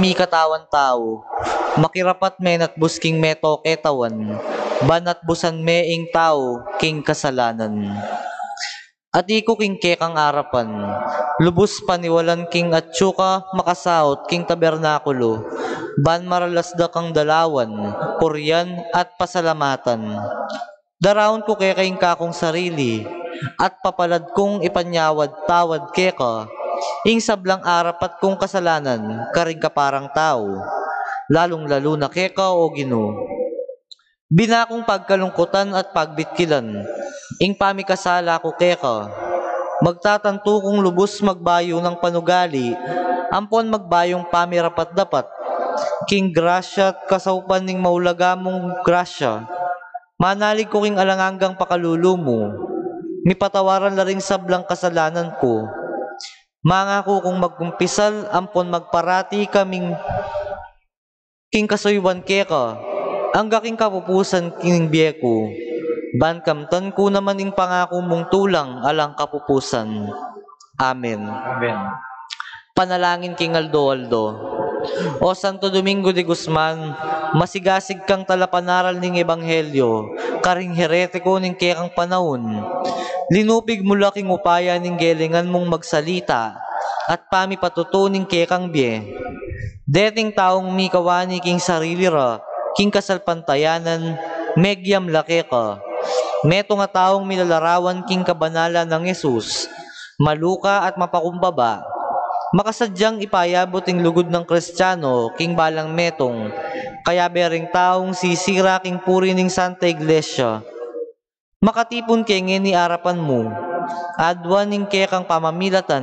Mi katawan tao, makirapat menat busking meto ketawan, banat busan meing tao, king kasalanan. At iko king kekang arapan, lubos paniwalan king atsuka makasaot king tabernakulo, ban maralasda kang dalawan, kuryan at pasalamatan. Daraon ko kekaing kakong sarili, at papalad kong ipanyawad tawad keka, ing sablang arapat kong kasalanan, karing kaparang tao, lalong-lalo na keka o Ginoo. Binakong pagkalungkutan at pagbitkilan, ing pamikasala ko keka, magtatanto kong lubos magbayo ng panugali, ampon magbayong pamirapat dapat, king grasya at kasaupan ning maulaga mong grasya, manalig ko king alanganggang pakalulumo, mipatawaran la ring sablang kasalanan ko, mangako kong magkumpisal, ampon magparati kaming king kasuywan keka, angga king kapupusan king biyeko, ban kamtan ko naman ing pangako mong tulang alang kapupusan. Amen. Amen. Panalangin king Aldo. O Santo Domingo de Guzman, masigasig kang talapanaral ning ebanghelyo, karing heretiko ning kekang panahon. Linupig mula king upaya ning gelingan mong magsalita, at pami patuto ning kekang biye. Deting taong mikawani king sarili ra, king kasalpantayanan, megyam laki ka. Meto nga taong milalarawan king kabanala ng Yesus, maluka at mapakumbaba, makasadyang ipayabot ing lugod ng Kristiyano king balang metong, kaya bering taong sisira king puri ning Santa Iglesia. Makatipon kenge ni arapan mo, adwan ning kekang pamamilatan,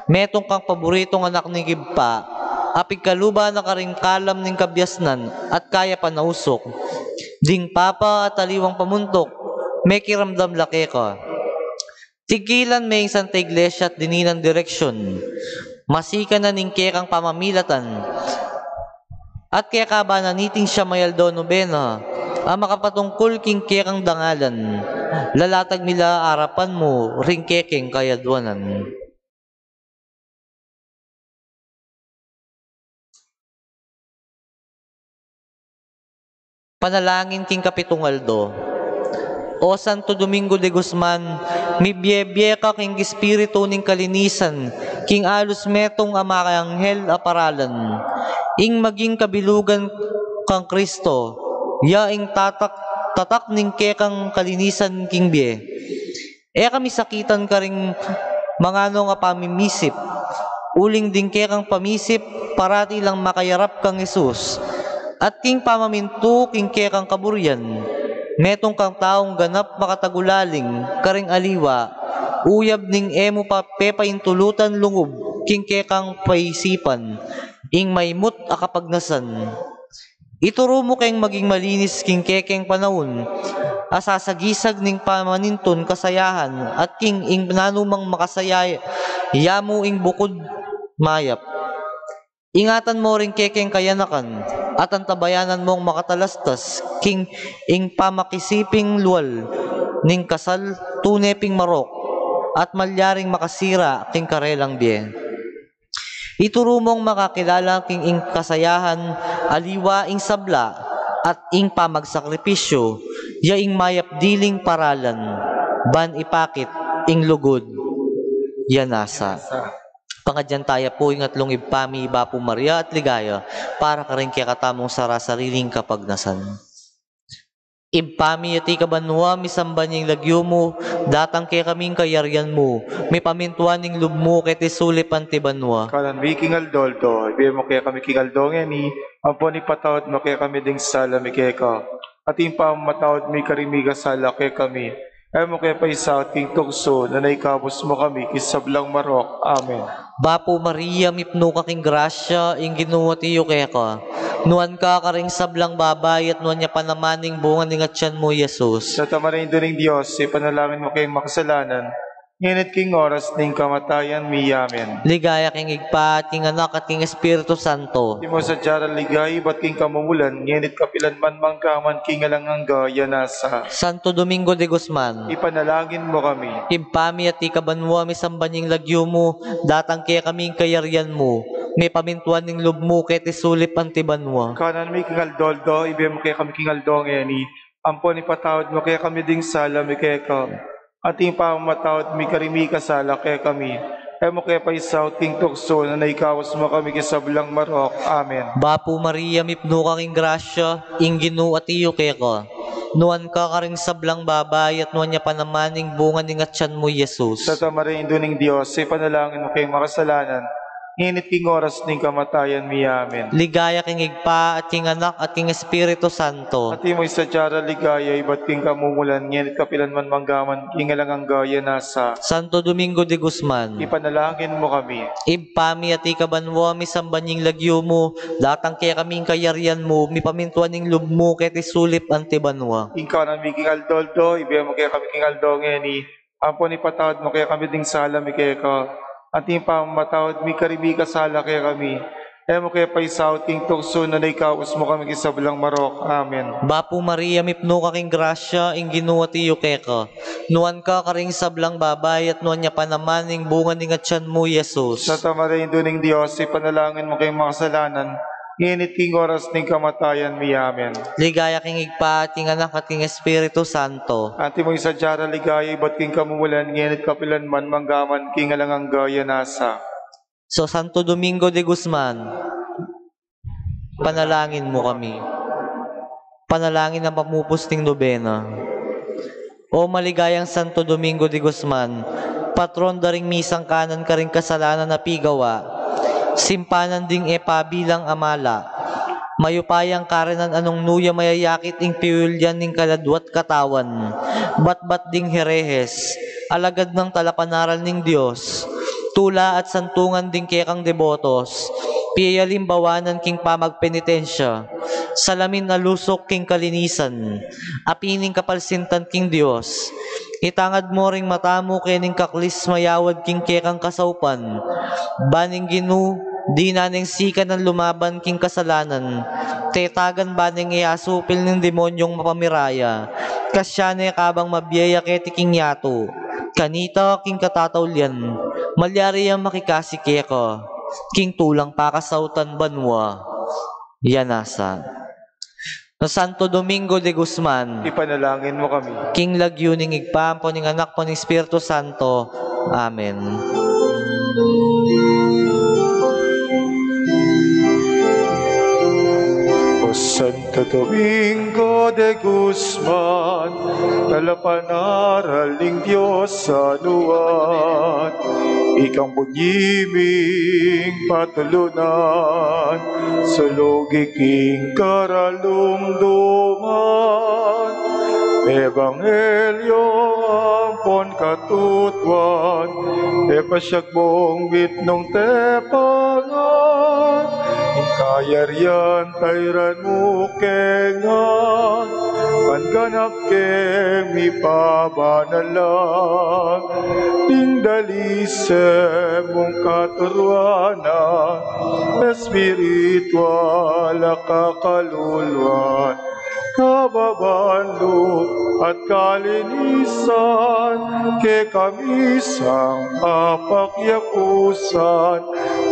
metong kang paboritong anak ni Gibpa, apig kaluba na karing kalam ning kabyasnan at kaya panausok, ding papa at aliwang pamuntok, may kiramdam laki ka. Tigilan may Santa Iglesia at dininan direksyon, masika na ning kekang pamamilatan, at kaya kabananiting siya mayaldo nobena, ang makapatungkol king kekang dangalan, lalatag mila arapan mo, ring kekeng kayadwanan. Panalangin king Kapitungaldo. O Santo Domingo de Guzman, mibiyebye ka king espiritu ning kalinisan, king alus metong ama kay anghel aparalan, ing maging kabilugan kang Kristo, ya ing tatak ning kekang kalinisan king biye. E kami sakitan ka ring mangano nga pamimisip, uling ding kekang pamisip, parati lang makayarap kang Jesus, at king pamaminto king kekang kaburyan, metong kang taong ganap makatagulaling, karing aliwa, uyab ning emo pa pepaintulutan lungob, king kekang paisipan, ing maymut akapagnasan. Ituro mo kayong maging malinis king kekeng panahon, asasagisag ning pamaninton kasayahan, at king ing nanumang makasaya, yamu ing bukod mayap. Ingatan mo ring kekeng kayanakan, at ang tabayanan mong makatalastas, king ing pamakisiping luwal, ning kasal tuneping marok, at malyaring makasira king karelang biye. Ituro mong makakilala king ing kasayahan, aliwa ing sabla, at ing pamagsakripisyo, ya ing mayap diling paralan, ban ipakit ing lugod. Yanasa. Pangadyan tayo po yung atlong ibpami, iba po Maria at ligaya, para ka rin kaya katamong sarasariling kapagnasan. Ibpami at ikabanwa, misamban yung lagyo mo, datang kaya kaming kayaryan mo, may pamintuan ng lub mo, kaya tisulip ang tibanwa. Kanan mi kingal doldo, ibe mo kaya kami kingal dongeni, ampo ni patawad mo kaya kami ding sala mi kaya ka. At yung matawad mi karimiga sala kaya kami. Ay mo kaya pa isa at king tukso na naikabos mo kami kisablang marok. Amen. Bapo Maria, mipno ka king grasya, ing ginuwa tiyo kaya ka. Nuan ka karing sablang babay at nuan niya panamaning bunga ng atyan mo, Jesus. Sa tamarin doon ng Diyos, ipanalangin mo kayong makasalanan, nginit king oras ning kamatayan mi. Amen. Ligaya king igpa at king anak at king Espiritu Santo. Di mo sa jaral ligay, ba't king kamumulan, nginit kapilan man mangkaman king alangangga, yanasa. Santo Domingo de Guzman. Ipanalangin mo kami. Impami at ikabanwa, misamban yung lagyo mo, datang kaya kaming kayaryan mo, may pamintuan ng lub mo, kaya tisulip ang tibanwa. Kanan mi kingal doldo, ibe mo kaya kami kingal dongeni, ampo ni patawad mo kaya kami ding sala mi kaya ka. Ating pamamatawad mi karimi kasala kaya kami. Ay mo kaya pa isaw ting tukso na naikawas mo kami kisablang marok. Amen. Bapo Maria, mipno ka king grasya, ing ginu at iyo kaya ka. Nuan ka karing sablang babay at nuan niya panamaning bunga ng atyan mo, Jesus. Sa tamarin doon ng Diyos, ipanalangin mo kayong makasalanan, nginit king oras ning kamatayan mi. Amen. Ligaya king igpa at king anak at king Espiritu Santo. At mo sa jara ligaya, iba't king kamumulan, nginit kapilan man manggaman, king alangang gaya nasa. Santo Domingo de Guzman. Ipanalangin mo kami. Ibpami at ikabanwa, misamban yung lagyo mo, datang kaya kaming kayaryan mo, mi pamintuan ng lub mo, kaya tisulip ang tibanwa. King ka na mi king aldoldo, ibe mo kaya kami king aldongeni, ampo ni patawad mo kaya kami ding sala mi kaya ka. At yung pamamatawad mi karimi kasala kaya kami. Ay mo kaya pa isaw king tukso na naikawas mo kami kisablang marok. Amen. Bapo Maria, mipno ka king grasya, ing ginuwa tiyo kaya ka. Nuan ka karing sablang babay at nuan niya panamaning bunga ng atyan mo, Jesus. Sa tamarin doon ng Diyos, ipanalangin mo kayong makasalanan, nginit king oras ning kamatayan mi. Amen. Ligaya king igpa at king anak at king Espiritu Santo. Ati mo isa jara ligaya, iba't king kamumulan, nginit kapilan man manggaman, king alangang gaya nasa. So, Santo Domingo de Guzman, panalangin mo kami. Panalangin ng pamupusting nobena. O maligayang Santo Domingo de Guzman, patron daring misang kanan ka ring kasalanan na pigawa, simpanan ding bilang amala, mayupayang karenan anong nuya mayayakit ing piulyan ning kaladwat katawan, bat ding herehes, alagad ng talapanaral ning Diyos, tula at santungan ding kekang debotos, piyalimbawanan king pamagpenitensya, salamin na lusok king kalinisan, apining kapalsintan king Diyos, itangad mo ring matamu kening kaklis mayawad king kekang kasaupan, baning ginu, di naneng sika ng lumaban king kasalanan, tetagan baning iasupil ng demonyong mapamiraya, kasyane kabang mabiyaya ketiking yato, kanita king katatawlyan, malyari ang makikasike ko, king tulang pakasautan banwa, yanasa. No Santo Domingo de Guzman, Ipanalangin mo kami. king lagyo ning igpampo ning anak po ning Espiritu Santo. Amen. O Santo Domingo de Guzman, talapanaral ng Diyos sa luwan, ikang bunyiming patulunan, sa logiking karalumduman, Ebanghelyo ampon katutwan, pasyagmong bitnong tepangan, ikayaryan tayran mo kengan, panganap keng mipabanalan, tingdalise mong katurwanan, espiritual kakaluluan, kababanlo at kalinisan, ke kami sang apakyakusan.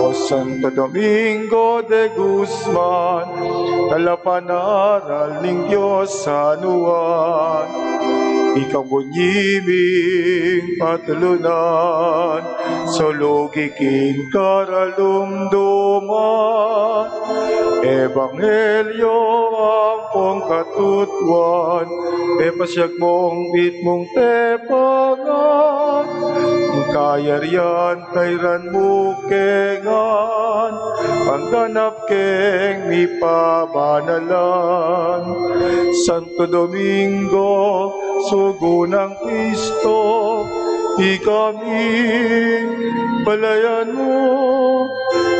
O Santo Domingo de Guzman, talapanaral ng Diyos sa luwan, ikaw bunyiming patulunan, sulugiking karalumduman, Ebanghelyo ang pong katutuan, pasyag mong bit mong tepangan, kayarian kairan mo kengan, ang ganap keng mi pabanalan. Santo Domingo, sugo ng Kristo, ikaming palayan mo,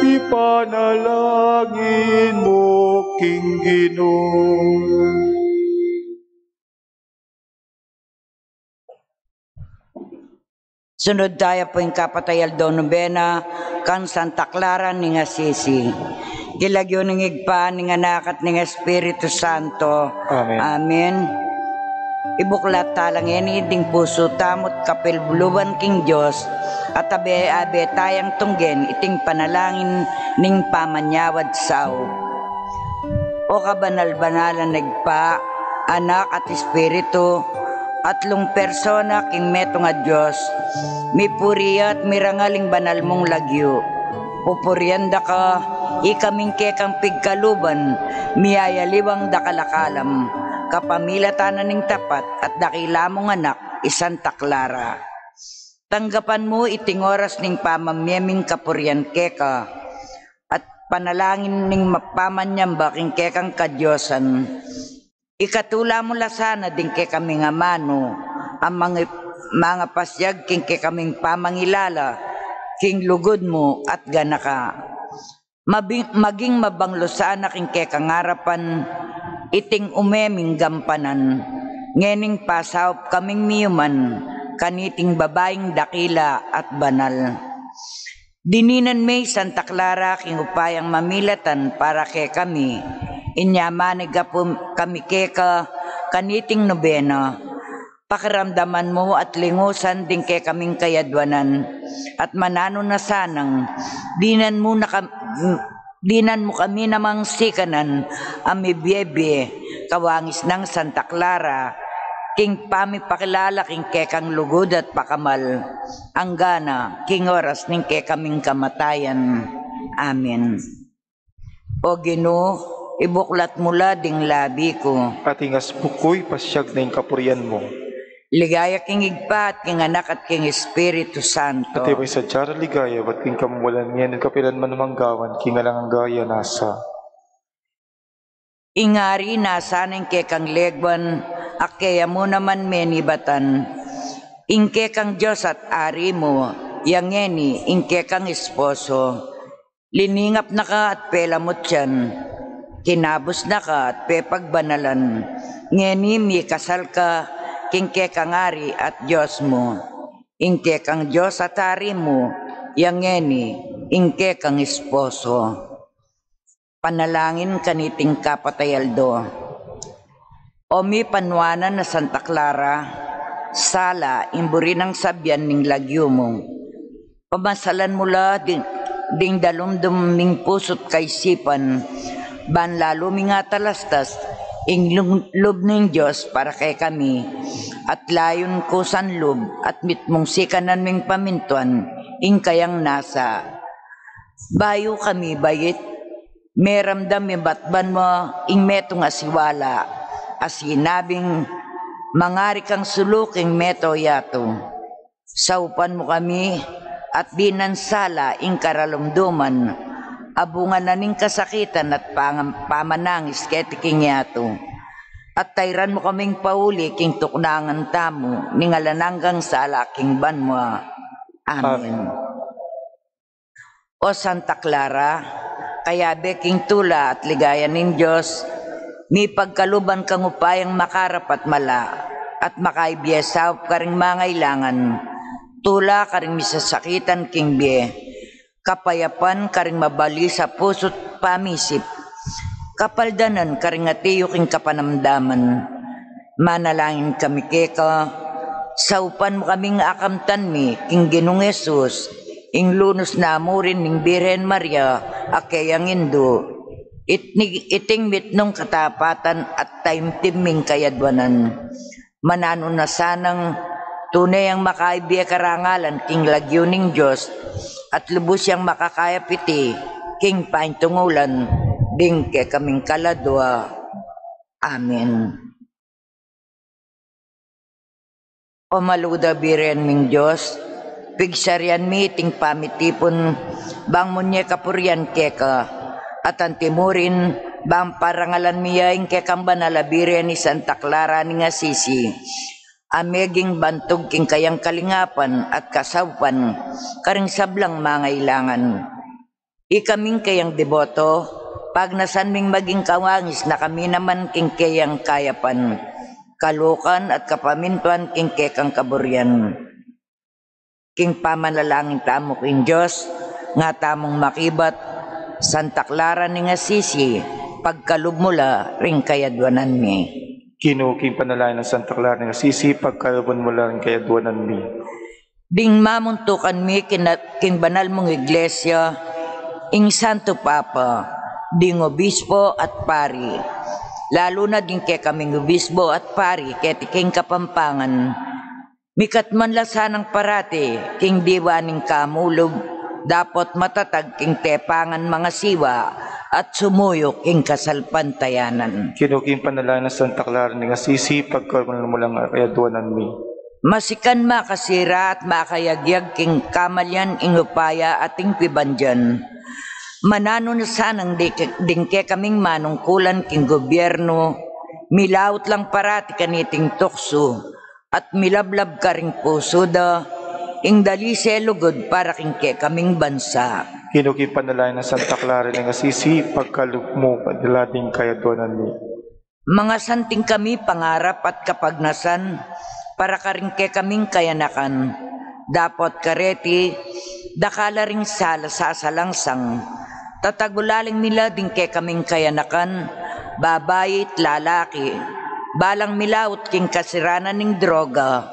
ipanalangin mo, King Ginoo. Sunod tayo po yung kapatayal do nobena kan Santa Clara ning Assisi. Kilagyo ning igpa ning anak at ning Espiritu Santo. Amen. Amen. Ibuklat talang yan ding puso tamot kapilbuluban king Diyos at abe tayang tunggen iting panalangin ning pamanyawad sao. O kabanal-banalan nagpa, anak at Espiritu, atlong persona king meto nga Diyos, mi puriya at mirangaling banal mong lagyo. Pupurianda ka, ikaming kekang pigkaluban, miyayaliwang dakalakalam, kapamilatanan ning tapat at dakila mong anak, Santa Clara. Tanggapan mo iting oras ning pamamyeming kapurian keka, at panalangin ning mapamanyamba king kekang kadyosan. Ikatula mo lasana din kay kaming amano, ang mga pasyag king kay kaming pamangilala, king lugod mo at ganaka. Maging mabanglo sana king kay kangarapan, iting umeming gampanan, ngening pasawp kaming miyuman, kaniting babaeng dakila at banal. Dininan may Santa Clara king upayang mamilatan para kay kami, inyamanig kami keka kaniting nobena. Pakiramdaman mo at lingusan din kay kaming kayadwanan at manano na sanang dinan mo kami namang sikanan amibiyebe kawangis ng Santa Clara king pamipakilala king kekang lugod at pakamal ang gana king oras ning kekaming kamatayan. Amen. O Ginoo, ibuklat mula ding labi ko. At ingas bukoy pasyag na yung kapurian mo. Ligaya king igpa at king anak at king Espiritu Santo. At iba'y sa jara ligaya, ba't king kamuwalan ngayon, kapilan man manggawan, king alang ang gaya nasa. Ingari nasa ning kekang legwan, akaya mo naman menibatan. Ingke kang Diyos at ari mo, yangeni, ingke kang esposo. Liningap na ka at pelamot yan. Kinabos na ka at pepagbanalan. Ngeni mi kasal ka, kingke kang ari at Diyos mo. Ingke kang Diyos at ari mo, yangeni, ingke kang esposo. Panalangin kaniting kapatayaldo. O mi panwanan na Santa Clara, sala imburi ng sabyan ning lagyo mo. Pamasalan mula ding dalumdum ning pusot kay sipan, ban lalo mi nga talastas, ing lub ning Diyos para kay kami, at layon ko san lub, at mitmong sikanan ming pamintuan, ing kayang nasa. Bayo kami bayit, meramdam mi batban mo, ing metong asiwala, asinabing mangari kang suluking meto yato. Saupan mo kami, at dinansala ing karalumduman, abungan na ning kasakitan at pamanangis ketiking yato. At tayran mo kaming pauli king tuknangan tamo, ning alananggang sala king ban mo. Amen. O Santa Clara, kaya beking tula at ligaya ning Diyos, mi pagkaluban kang upayang makarapat mala, at makaibyesaw ka ring mangailangan, tula ka ring misasakitan king biye, kapayapan ka ring mabali sa puso't pamisip, kapaldanan ka ring atiyo king kapanamdaman. Manalangin kami keka, saupan mo kaming akamtan mi, king Ginong Jesus, ing lunos na amurin ning Birhen Maria, akayang indo, iting mitnong katapatan at taimtiming kayadwanan. Manano na sanang tunay ang makaibig karangalan king lagyuning Diyos at lubos siyang makakayapiti king paintungulan ding ke kaming kaladwa. Amen. O maluda biren ming Diyos, pigsaryan mi ting pamitipon bang munye kapuryan keka at antimurin bang parangalan miyaing kekang banalabiren ni Santa Clara ni Assisi. Ameging bantog king kayang kalingapan at kasawpan karing sablang mangailangan. Ikaming kayang deboto, pag nasanming maging kawangis na kami naman king kayang kayapan, kalukan at kapamintuan king kekang kaburyan. King pamanalangin tamo king Diyos, nga tamong makibat, Santa Clara ni Assisi, pagkalubmula ring kayadwanan mi. Kinuking panalangin ng Santa Clara ng Assisi, pagkalabon mo lang kaya duwanan mi. Ding mamuntukan mi king banal mong iglesia, ing Santo Papa, ding obispo at pari. Lalo na din kay kaming obispo at pari ket king kapampangan. Mikat man lasanang parati king diwaning kamulog, dapat matatag king tepangan mga siwa at sumuyok king kasalpantayanan. Kinuking panalangin ng Santa Clara ng Assisi, pagkalabon mo lang kaya duwanan mi. Masikan makasira at makayagyag king kamalyan ing upaya ating pibandyan. Manano na sanang dingke kaming manungkulan king gobyerno, milaut lang parati kaniting tukso, at milablab ka ring puso da, ing dali selugod para king ke kaming bansa. Kinuking panalangin ng Santa Clara ng Assisi, pagkalugmo padalading kaya duwanan mi. Mga santing kami pangarap at kapagnasan, para karing ke kaming kayanakan, dapat kareti, dakala ring sala sasalangsang, tatagulaling nila din ke kaming kayanakan, babae at lalaki, balang milaut king kasiranan ng droga,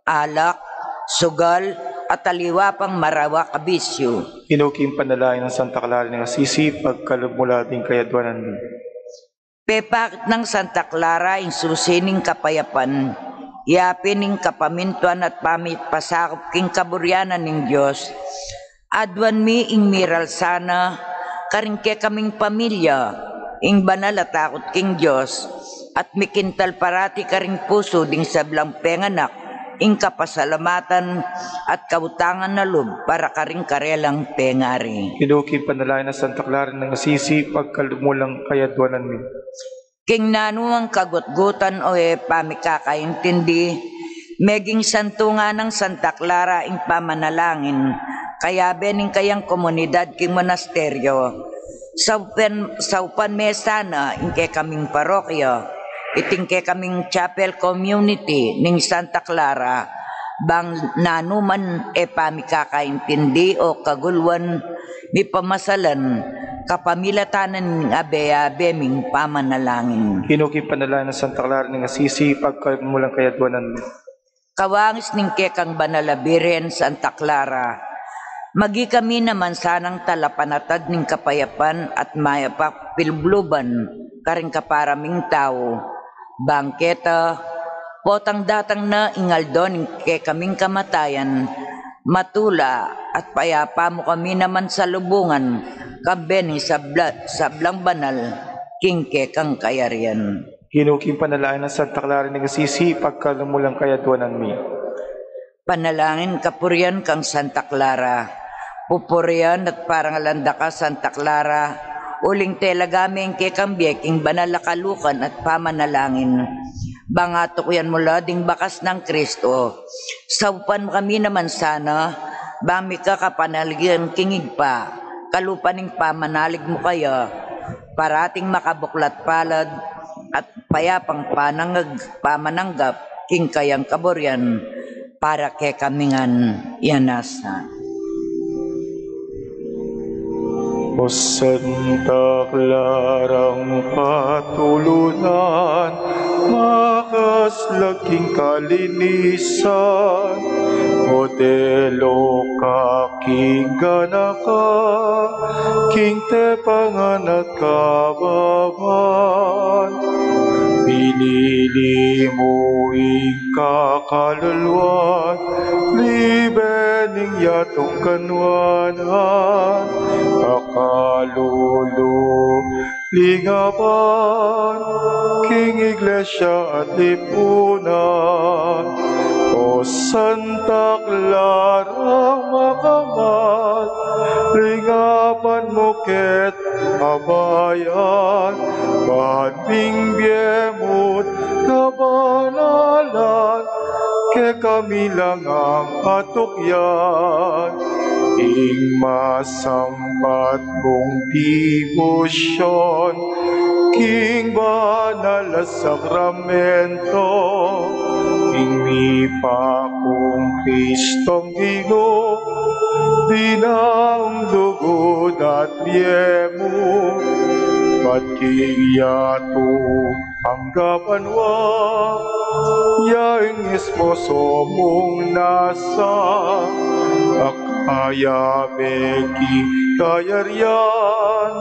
alak, sugal, at aliwapang marawa kabisyo. Kinuking panalangin ng Santa Clara ng Assisi, pagkalubmula din kaya duwanan mi. Pepak ng Santa Clara ing susining kapayapan, yapining kapamintuan at pamit pasakop king kaburyanan ng Diyos, adwan mi ing miral sana, karing ke kaming pamilya, ing banal at takot king Diyos, at mikintal parati karing puso ding sablang penganak, ing kapasalamatan at kautangan na loob para karing karelang pengari. Kinuking panalangin ng Santa Clara ng Assisi, pagkalubmo lang kaya duwanan mi. King nanuang kagutgutan o pamikakaintindi, meging santunga ng Santa Clara ing pamanalangin, kaya bening kayang komunidad king monasteryo, saupan mesana ing ke kaming parokya, iting ke kaming chapel community ning Santa Clara, bang nanuman pamikakaintindi o kagulwan, mi pamasalan, kapamilatanan ng abe-abe ming pamanalangin. Kinuking panalangin ng Santa Clara ng Assisi, pagkalubmo lang kaya duwanan mi. Kawangis ning kekang banalabiren Santa Clara, magi kami naman sanang talapanatag ning kapayapan at mayapak pilbluban karing kaparaming tao, bangketa, potang datang na ingaldo ning kekaming kamatayan, matula at payapa mo kami naman sa lubungan, kabening sablang banal, king kekang kayarian. Kinuking panalangin ng Santa Clara ng Assisi, pagkalubmo lang kaya duwanan mi. Panalangin kapurian kang Santa Clara, pupurian at parangalanda ka Santa Clara, uling telagami ang kekambiyek ing banal na kalukan at pamanalangin. Bangato ko yan mula ding bakas ng Kristo. Saupan kami naman sana, bami ka kapanaligan kingig pa, kalupaning pamanalig mo kaya, parating makabuklat palad, at payapang pamananggap king kayang kaburyan, para ke kamingan yanasa. O Santa Clarang patulunan, makaslaging kalinisan, modelo ka king ganaka, king tepangan at kababan, pinili mo tuwing kakaluluan, libening yatong kanwanan, akalulu, lingapan, king iglesia at lipunan. O Santa Clara Makamal, lingapan mo ket abayan, bading biemut kabanalan, ke kami lang ang atukyan. Ing masambat mong debosyon, king banal na sakramento, ing mipa kong Kristong Ginoo, dinaong lugod at liemo, bating yato ang gabanwa, yaing esposo mong nasa, akaya beki kayaryan,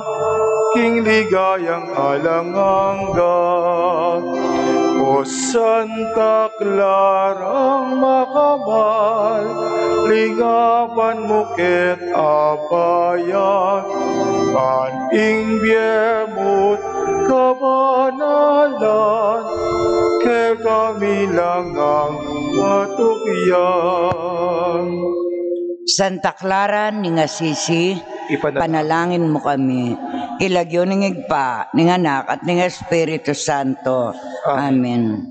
king ligayang alangangga. O Santa Clara Makamal, lingapan mo ket abayan, paning biemut kabanalan, ke kami lang ang matukyan. Santa Clara ning Assisi, panalangin mo kami. Ilagyo ning igpa, ning anak at ning Espiritu Santo. Amen.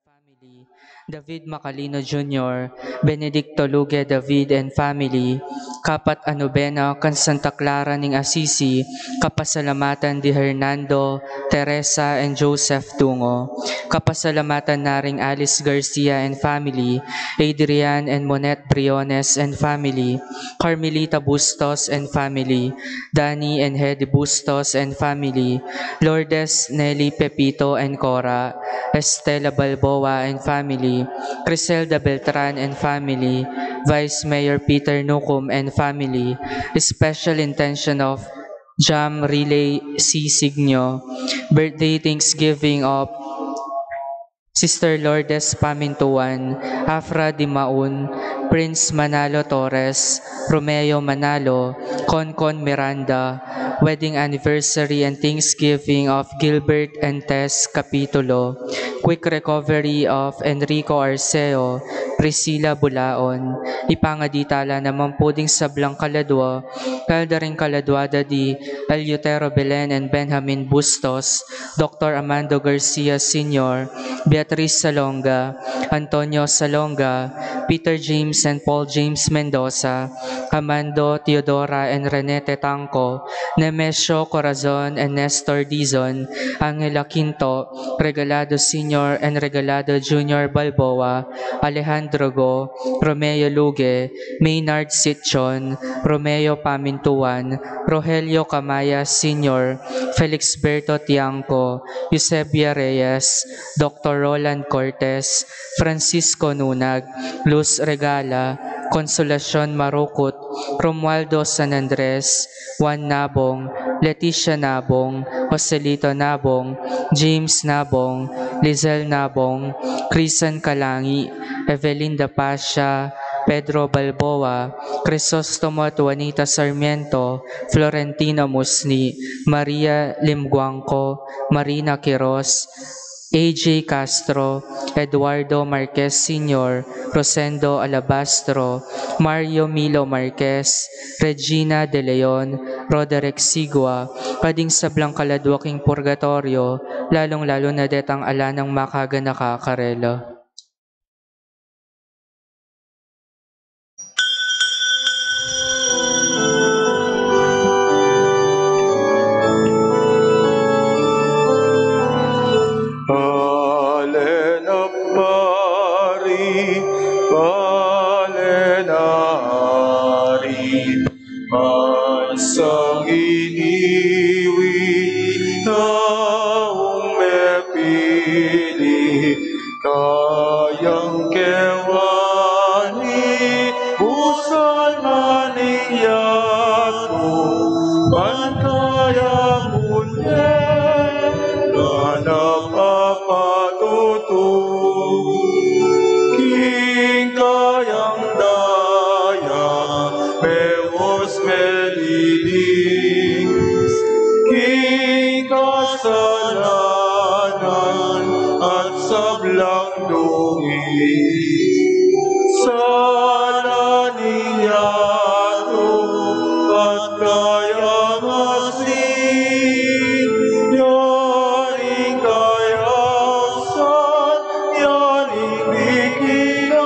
Family, David Macalino Jr., Benedicto Luge David and family, Kapat Anubena kan Santa Clara ning Assisi, kapasalamatan di Hernando, Teresa and Joseph Tungo, kapasalamatan na ring Alice Garcia and family, Adrian and Monet Briones and family, Carmelita Bustos and family, Danny and Hedy Bustos and family, Lourdes Nelly Pepito and Cora, Estela Balboa and family, Criselda Beltran and family, Vice Mayor Peter Nucum and family, special intention of Jam Relay C. Signo, birthday Thanksgiving of Sister Lourdes Pamintuan, Afra Dimaun, Prince Manalo Torres, Romeo Manalo, Concon Miranda, wedding anniversary and Thanksgiving of Gilbert and Tess Capitulo, quick recovery of Enrico Arceo, Priscilla Bulaon, ipangaditala naman po ding sablang kaladwa, kaldaring kaladwada di Eleuterio Belen and Benjamin Bustos, Dr. Armando Garcia Sr., Beatriz Salonga, Antonio Salonga, Peter James and Paul James Mendoza, Amando Teodora and Renete Tangco, Nemesio Corazon and Nestor Dizon, Angela Quinto, Regalado Sr. and Regalado Jr. Balboa, Alejandro Go, Romeo Luge, Maynard Sitchon, Romeo Pamintuan, Rogelio Camaya Sr., Felix Berto Tiangco, Eusebia Reyes, Dr. Roland Cortez, Francisco Nunag, Luz Regala, Consolacion Marukut, Romualdo San Andres, Juan Nabong, Leticia Nabong, Joselito Nabong, James Nabong, Lizelle Nabong, Crisan Kalangi, Evelinda Pasha, Pedro Balboa, Crisostomo at Juanita Sarmiento, Florentino Musni, Maria Limguangco, Marina Quiros, AJ Castro, Eduardo Marquez Sr., Rosendo Alabastro, Mario Milo Marquez, Regina De Leon, Roderick Sigua, pading sa Blancaladwaking Purgatorio, lalong-lalo na detang ala ng makaga nakakarelo. Bansang iniwi taong mepili, kayang kewani usan maning yato, bantaya munye na napapatuto, king kayang daya mewos melilings, king kasalanan at sablang dungis, sana niyato at kaya masin, yaring kayasan, yaring bikinan,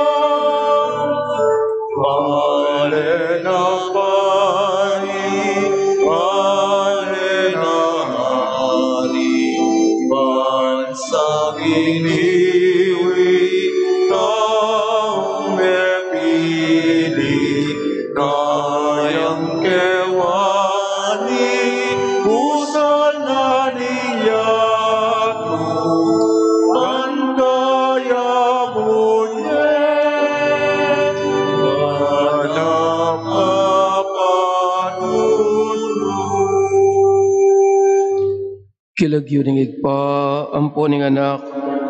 Vale na hari, bansang iniwi, taong mepili, kayang kewani, usan na niyato, bandaya munye, Kilagyuning igpa, amponing anak,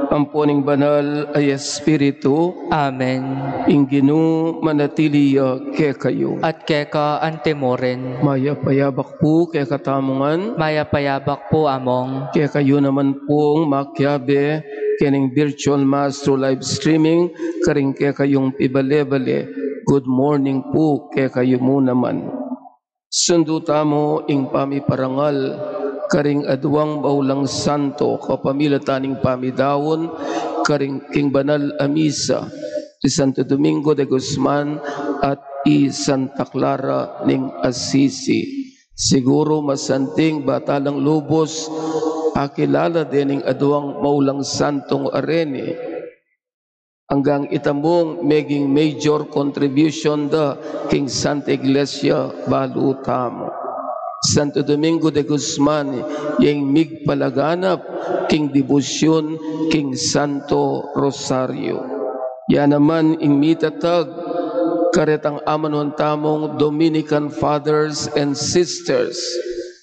amponing banal ay Espiritu, Amen. ingginu manatiliya ke kayo. At keka antemoren, Maya payabak po ke katamungan, maya payabak po among, ke kayo naman pong makyabe, kening virtual mass through live streaming, karing ke kayong pibale-bale. Good morning po ke kayo mo naman. Sundo tamo ing pamiparangal, karing adwang baulang santo, kapamilya taning pamidawon, karing king banal amisa, di Santo Domingo de Guzman at i Santa Clara ning Assisi. Siguro masanting batalang lubos, akilala din ing adwang maulang santong arene, hanggang itamong maging major contribution da king Santa Iglesia balutamo. Santo Domingo de Guzman, yung migpalaganap, king debosyon, king Santo Rosario. Yan naman ing mitatag, karetang amanon tamong Dominican fathers and sisters,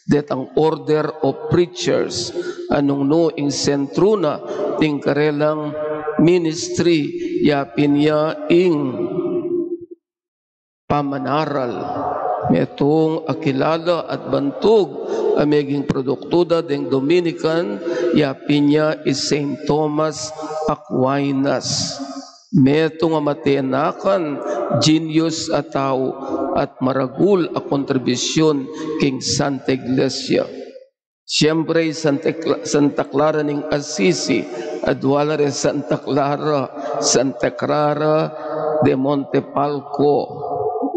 detang order of preachers, anong no ing sentruna, ting karelang ministry, yapin niya ing pamanaral. Metong akilala at bantog ameging produktuda deng Dominican, yapin niya is St. Thomas Aquinas. Metong amatenakan, genius at tao at maragul a kontribusyon king Santa Iglesia. Siyempre, Santa Clara ning Assisi, adwala rin Santa Clara de Montepalco.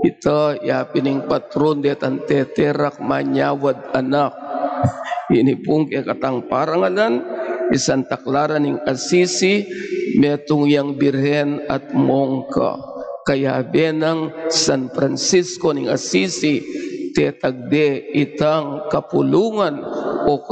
Ito, yapining patron det ang teterak manyawad anak. Ini pong katang parangalan, Santa Clara ning Assisi, metong yang birhen at mongka. Kaya benang San Francisco ning Assisi, tetagde itang kapulungan o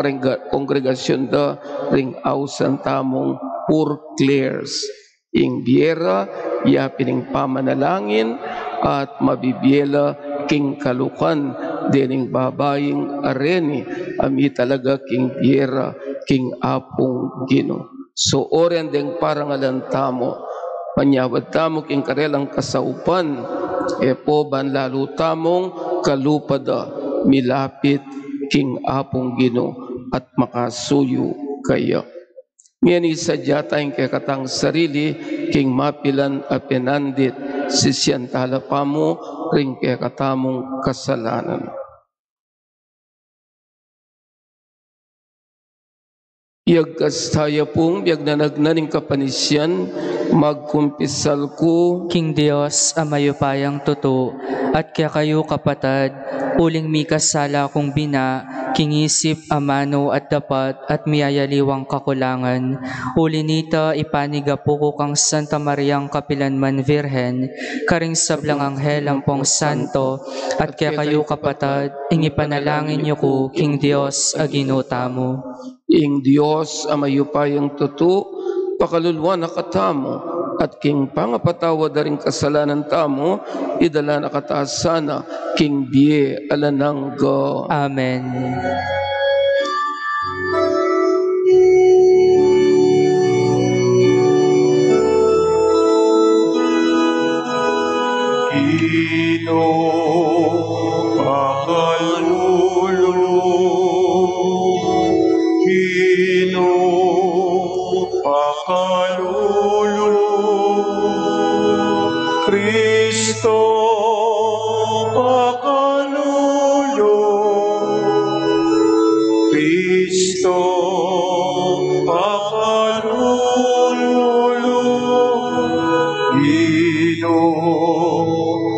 kongregasyon da ring ausan tamong Poor Clares. Ing biera, yapining pamanalangin, at mabibiyela king kalukan dining babaying areni ami talaga king biera king apong Gino. So oren deng parangalan tamo panyawad tamo king karelang kasaupan po banlalo tamong kalupada milapit king apong Gino at makasuyo kaya. Ngeni sadya tayong kakatang sarili king mapilan a penandit sisyan talapamo ring kakatamong kasalanan. Iyagkas tayo pong biyag na nagnaning kapanisyan, magkumpisal ko. King Dios, amayupayang tuto, at kaya kayo kapatad, uling mi kasala kong bina, king isip amano at dapat at miyayaliwang kakulangan. Uli nita ipanigapo ko kang Santa Mariang Kapilanman Virhen, karing sablang anghel ang pong santo, at kaya kayo kapatad, ingipanalangin niyo ko, King Dios, aginutamo. Ing Dios amayupayang tuto, pakalulwa na katamo, at king pangapatawa da rin kasalanan tamo, idala na kataasana, king biye alanangga. Amen. Ino pakalulu, Ino pakalulu, Kristo pakalulu, Kristo pakalulu, Ino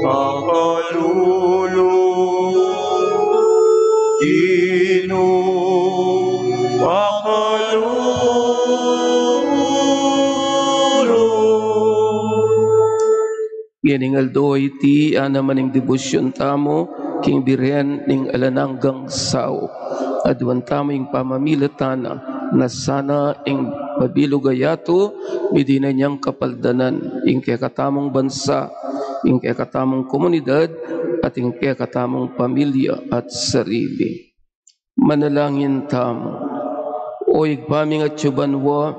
pakalulu, Ino pakalulu. Giningal do iti anamaning debosyon tamo, king birhen ning alananggang sao. Adwan tamo yung pamamilatana na sana ing pabilugayato, midina niyang kapaldanan, ing kakatamong bansa, ing kakatamong komunidad, at ing kakatamong pamilya at sarili. Manalangin tamo. O igpaming at yubanwa,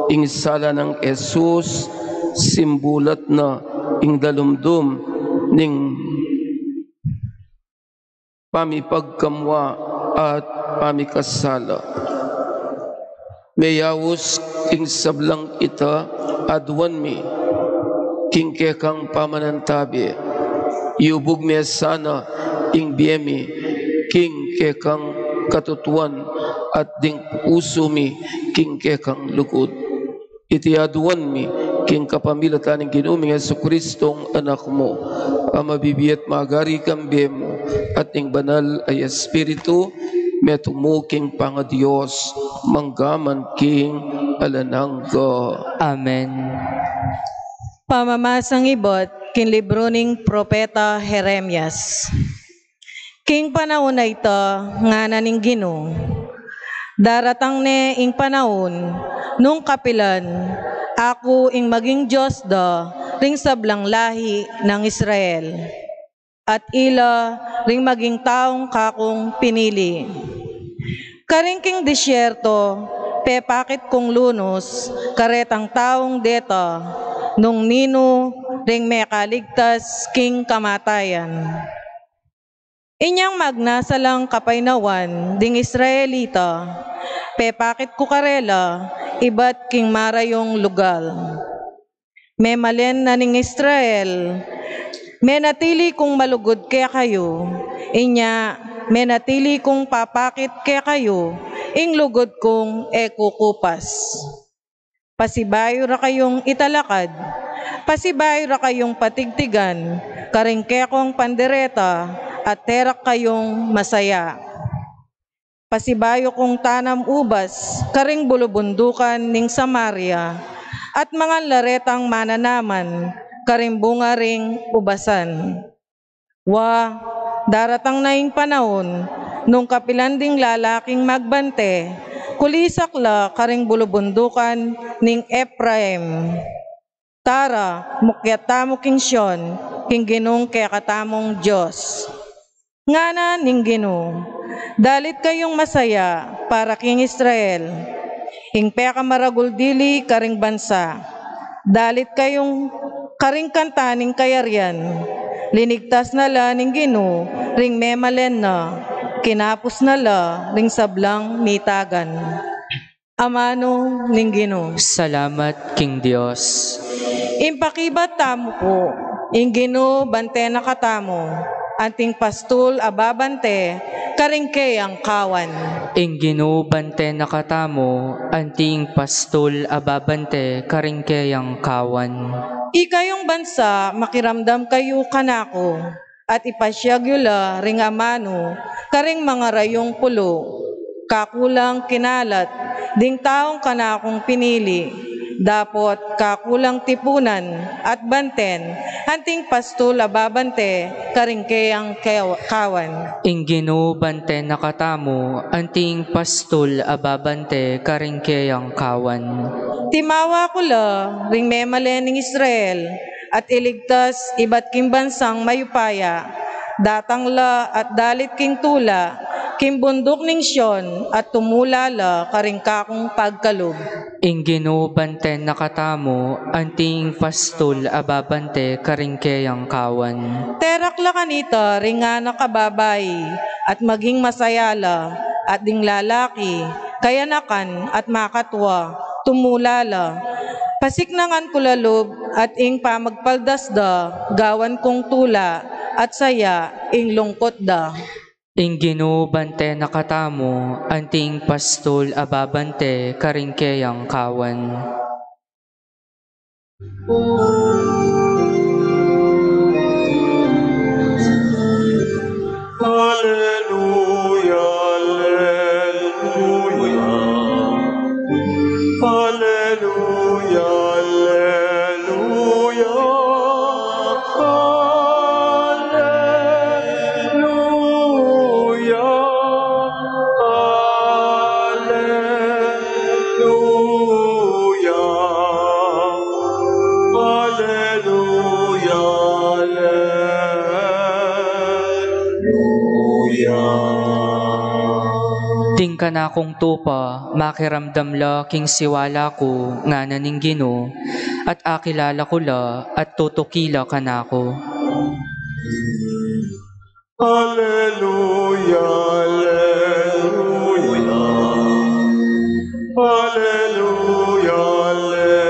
ing sala ng Jesus, simbulat na ing dalumdum ning pamipagkamwa at pamikasala. Mayawos ing sablang ita adwan mi king kekang pamanantabi iubog mi sana ing biyemi king kekang katutuan at ding uso mi king kekang lukod. Iti aduan mi king kapamilatan ng ginuming Jesucristong anak mo, ang mabibiyat magari kambi mo, at ing banal ay Espiritu, metumo king pangadiyos, manggaman king alanangga. Amen. Pamamasang ibot, king libro ning Propeta Jeremias. King panahon na ito, nga naning Ginoo. Daratang ne ing panahon, nung kapilan, ako ing maging Diyos da, ring sablang lahi ng Israel. At ila ring maging taong kakong pinili. Karing king disyerto, pepakit kong lunos, karetang taong deta, nung nino ring mekaligtas king kamatayan. Inyang magnasalang kapainawan ding Israelita, pepakit ko karela, iba't king marayong lugal. May malen na ning Israel, may natili kong malugod kaya kayo, inya may natili kong papakit kaya kayo, ing lugod kong ekukupas. Pasibayo ra kayong italakad, pasibayo ra kayong patigtigan, karing kekong pandereta, at terak kayong masaya. Pasibayo kong tanam ubas, karing bulubundukan ning Samaria, at mga laretang mananaman, karing bunga ring ubasan. Wa, daratang naing panahon, nung kapilanding lalaking magbante, kulisakla karing bulubundukan ning Ephraim. Tara, mukyatamo king Sion, king Ginong kaya katamong Diyos. Ngana ning Ginoo, dalit kayong masaya para king Israel, ing peka maraguldili karing bansa. Dalit kayong karing kantaning kayaryan, linigtas na la ning Ginoo, ring memalen na, kinapos na la ring sablang mitagan. Amano ning Ginoo. Salamat King Dios. Impakibat tamo po, ing Ginoo bante na katamo, anting pastul ababante, karingke ang kawan. Ing Ginoo bante nakatamo, anting pastul ababante, karingkeyang kawan. Ikayong bansa, makiramdam kayo kanako, at ipasyagula ring amano, karing mga rayong pulo, kakulang kinalat, ding taong kanakong pinili, dapot kakulang tipunan at banten, anting pastul ababante, karingkeyang kawan. Ing Ginoo bante nakatamo, anting pastul ababante, karingkeyang kawan. Timawa ko la, ring memalen ng Israel, at iligtas iba't king bansang mayupaya, datang la at dalit king tula, king bundok ning Sion, at tumula la karing kakong pagkalog. Ing Ginoo bante nakatamo, anting pastul ababante, karingkeyang kawan. Terak la kanita, ring anak kababay, at maging masayala, at ding lalaki, kayanakan at makatwa, tumulala. Pasiknangan kulalob, at ing pamagpaldas da, gawan kong tula, at saya, ing lungkot da. Ing Ginoo bante nakatamo, anting pastul ababante, karingkeyang kawan. Hallelujah, hallelujah. Hallelujah, hallelujah. Ting kanakong tupa, makiramdam la king siwala ko, nga naning Ginoo, at akilala ko la, at tutukila kanako. Hallelujah, hallelujah. Hallelujah, hallelujah.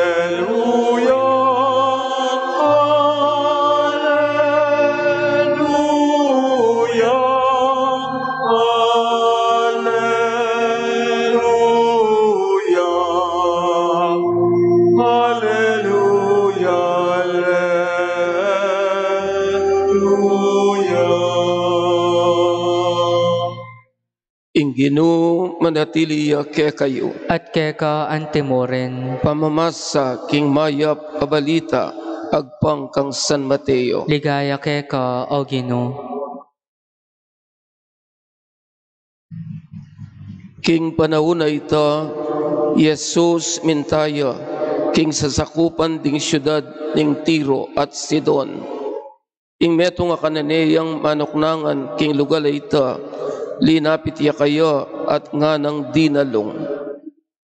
Ing Ginoo manatiliya kaya kayo. At keka antimoren, Pamamasa king mayap abalita agpang kang San Mateo. ligaya keka o Ginoo. King panahon na ita, Jesus mintaya, king sasakupan ding syudad ning Tiro at Sidon. Ing meto nga kananeyang manoknangan king lugar ita, linapit ya kayo at nga ng dinalong.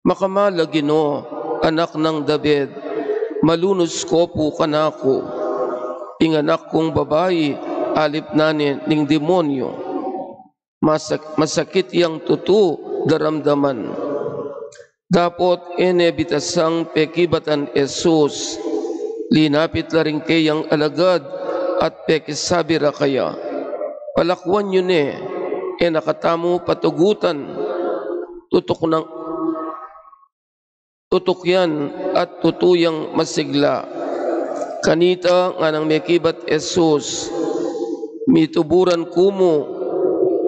Makamala Ginoo, anak ng David, malunos ko po kanako, ing anak kong babae, alip nanin ning demonyo. Masakit yang tutu daramdaman. Dapot enebitasang pekibatan Jesus, linapit la rin kayang alagad at pekisabira kaya. Palakwan yun nakatamo patugutan, tutok yan at tutuyang masigla. Kanita nga nang mekibat Jesus, mituburan kumo,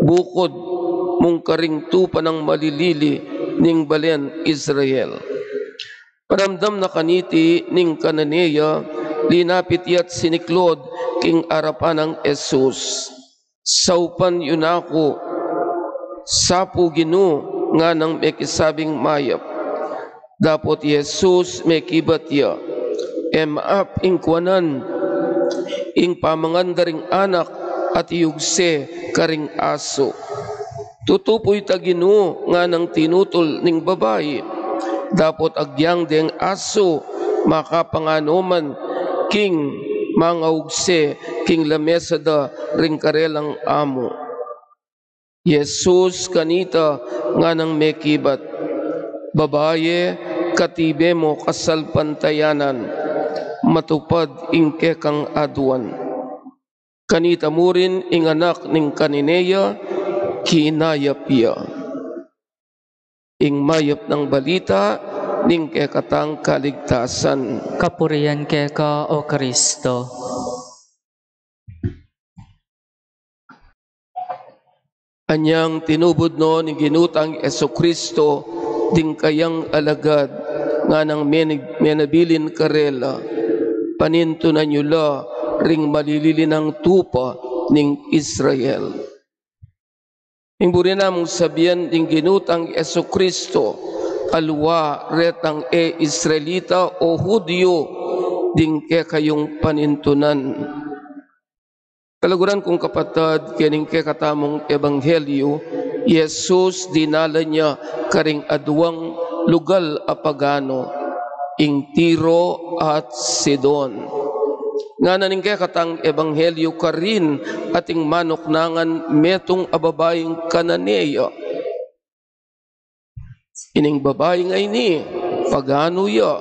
bukod mong karing tupa ng malilili ning balen Israel. Paramdam na kaniti ning kananeya, linapit yat siniklod king arapan ng Jesus. Saupan yun ako, sapo Ginoo nga nang mekisabing mayap. Dapot Jesus mekibat ya, ap ingkwanan, ing pamangandaring anak at iyugse karing aso. Tutupoy ta Ginoo nga nang tinutol ning babayi, dapot agyang deng aso makapanganoman king mga ugse king lamesa da ring karelang amo. Jesus kanita nga nang mekibat, babaye katibe mo kasalpantayanan, matupad ingke kang aduan. Kanita mo rin ing anak ning kanineya, kinayapya. Ing mayap ng balita, ning kekatang kaligtasan. Kapurihan keka o Kristo. Anyang tinubod no ni ginutang Esokristo, ding kayang alagad, nga nang menabilin karela, paninto na nyula, ring malilili ng tupa ning Israel. Imburi namong sabihan ding ginutang Esokristo, alwa retang Israelita o Hudyo, ding kayong panintunan. Kalaguran kong kapatid, kining katamong ebanghelyo, Jesus dinala niya karing aduang lugal apagano, ing Tiro at Sidon. Nga naning katang ebanghelyo karin ating manoknangan metong ababaying Kananea. Ining babae ngay ni pagano ya,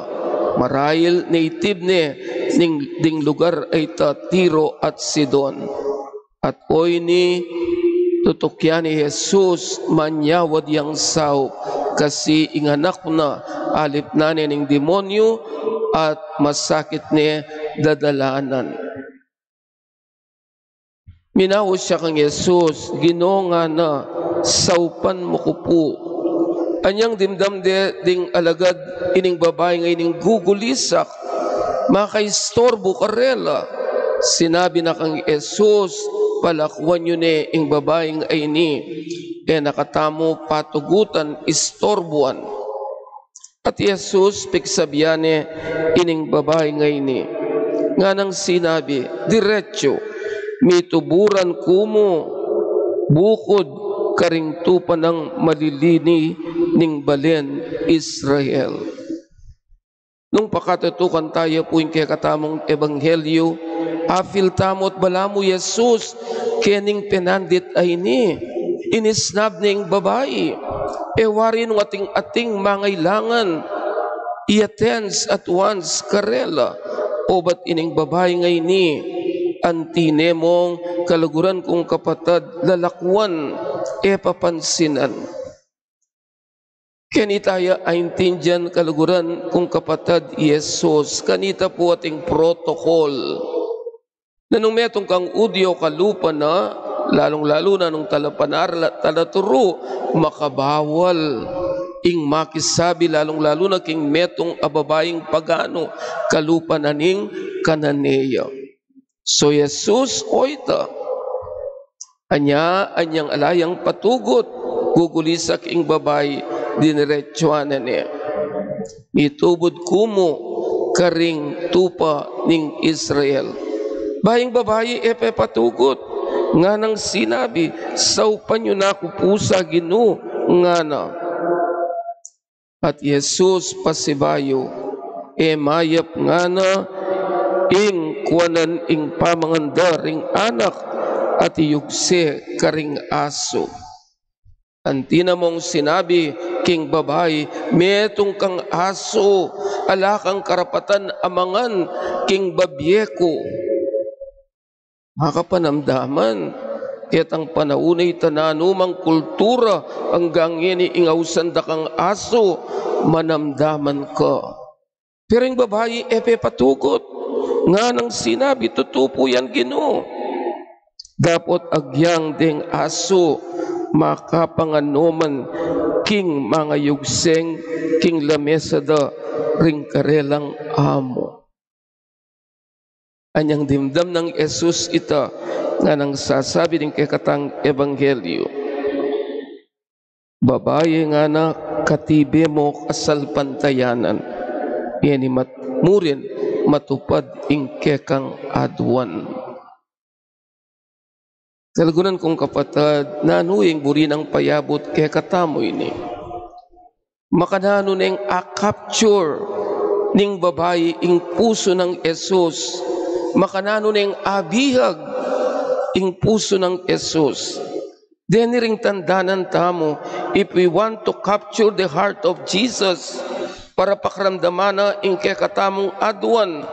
marahil native ne ding lugar ay ta Tiro at Sidon. At oy ni tutukyan ni Jesus manyawad yang sao, kasi inganak na alip na ning demonyo at masakit ni dadalanan. Minaw siya kang Jesus, Ginoo nga na saupan mo ko po. Anyang dimdam de ding alagad ining babae ngay ning gugulisak, makaistorbo karela. Sinabi na kang Jesus, palakwan yun ing babaeng ay ni, nakatamo patugutan istorbuan. At Jesus piksabiyane ining babae ngay ni, nga nang sinabi, diretso, mituburan kumo, bukod karing tupa ng malilini ning balen Israel. Nung pakatutukan tayo po yung katamong ebanghelyo, afil tamot balamu Jesus, kening penandit ay ni, inisnab ning babae, ewari nung ating mangailangan, i-attends at once karela, o ba't ining babae ngay ni, antinemong kalaguran kong kapatid, lalakwan, papansinan. Kanitaya aintindihan kalaguran kung kapatid Jesus, kanita po ating protokol. Nanong metong kang udyo kalupa na, lalong-lalo na nung talaturo, makabawal. Ing makisabi lalong-lalo na king metong ababaying pagano, kalupa na ning Kananea. So Jesus, oita, anyang alayang patugot, gugulisak ing babay, diniretsuanan niya. Itubod kumo karing tupa ning Israel. Baying babayi patugot, nga nang sinabi, saupan nyo na ako pusa Ginoo, nga na. At Jesus pasibayo, mayap nga na, ing kuwanan ing pamangandaring anak, at iyugse karing aso. Antina mong sinabi, king babae, metong kang aso, ala kang karapatan amangan, king babyeko. Makapanamdaman, kaya't ang panaunay tananumang kultura, hanggang ini ingawsan da kang aso, manamdaman ka. Pero yung babae, patugot, nga nang sinabi, tutupo yan Ginoo. Dapat agyang ding aso, makapanganoman king mga yugseng, king lamesa da ring karelang amo. Anyang dimdam ng Jesus ita, nga nang sasabi ng kakatang ebanghelyo, babae nga na katibe mo kasalpantayanan, yan murin matupad ing kekang aduan. Kalgunan kong kapatid, nanuing buri ng payabot kay katamoy ni. Makanano neng a-capture ning babae ing puso ng Esus. Makanano neng abihag ing puso ng Esus. Deniring tandanan tamo, if we want to capture the heart of Jesus, para pakramdaman na ing kay katamong adwan,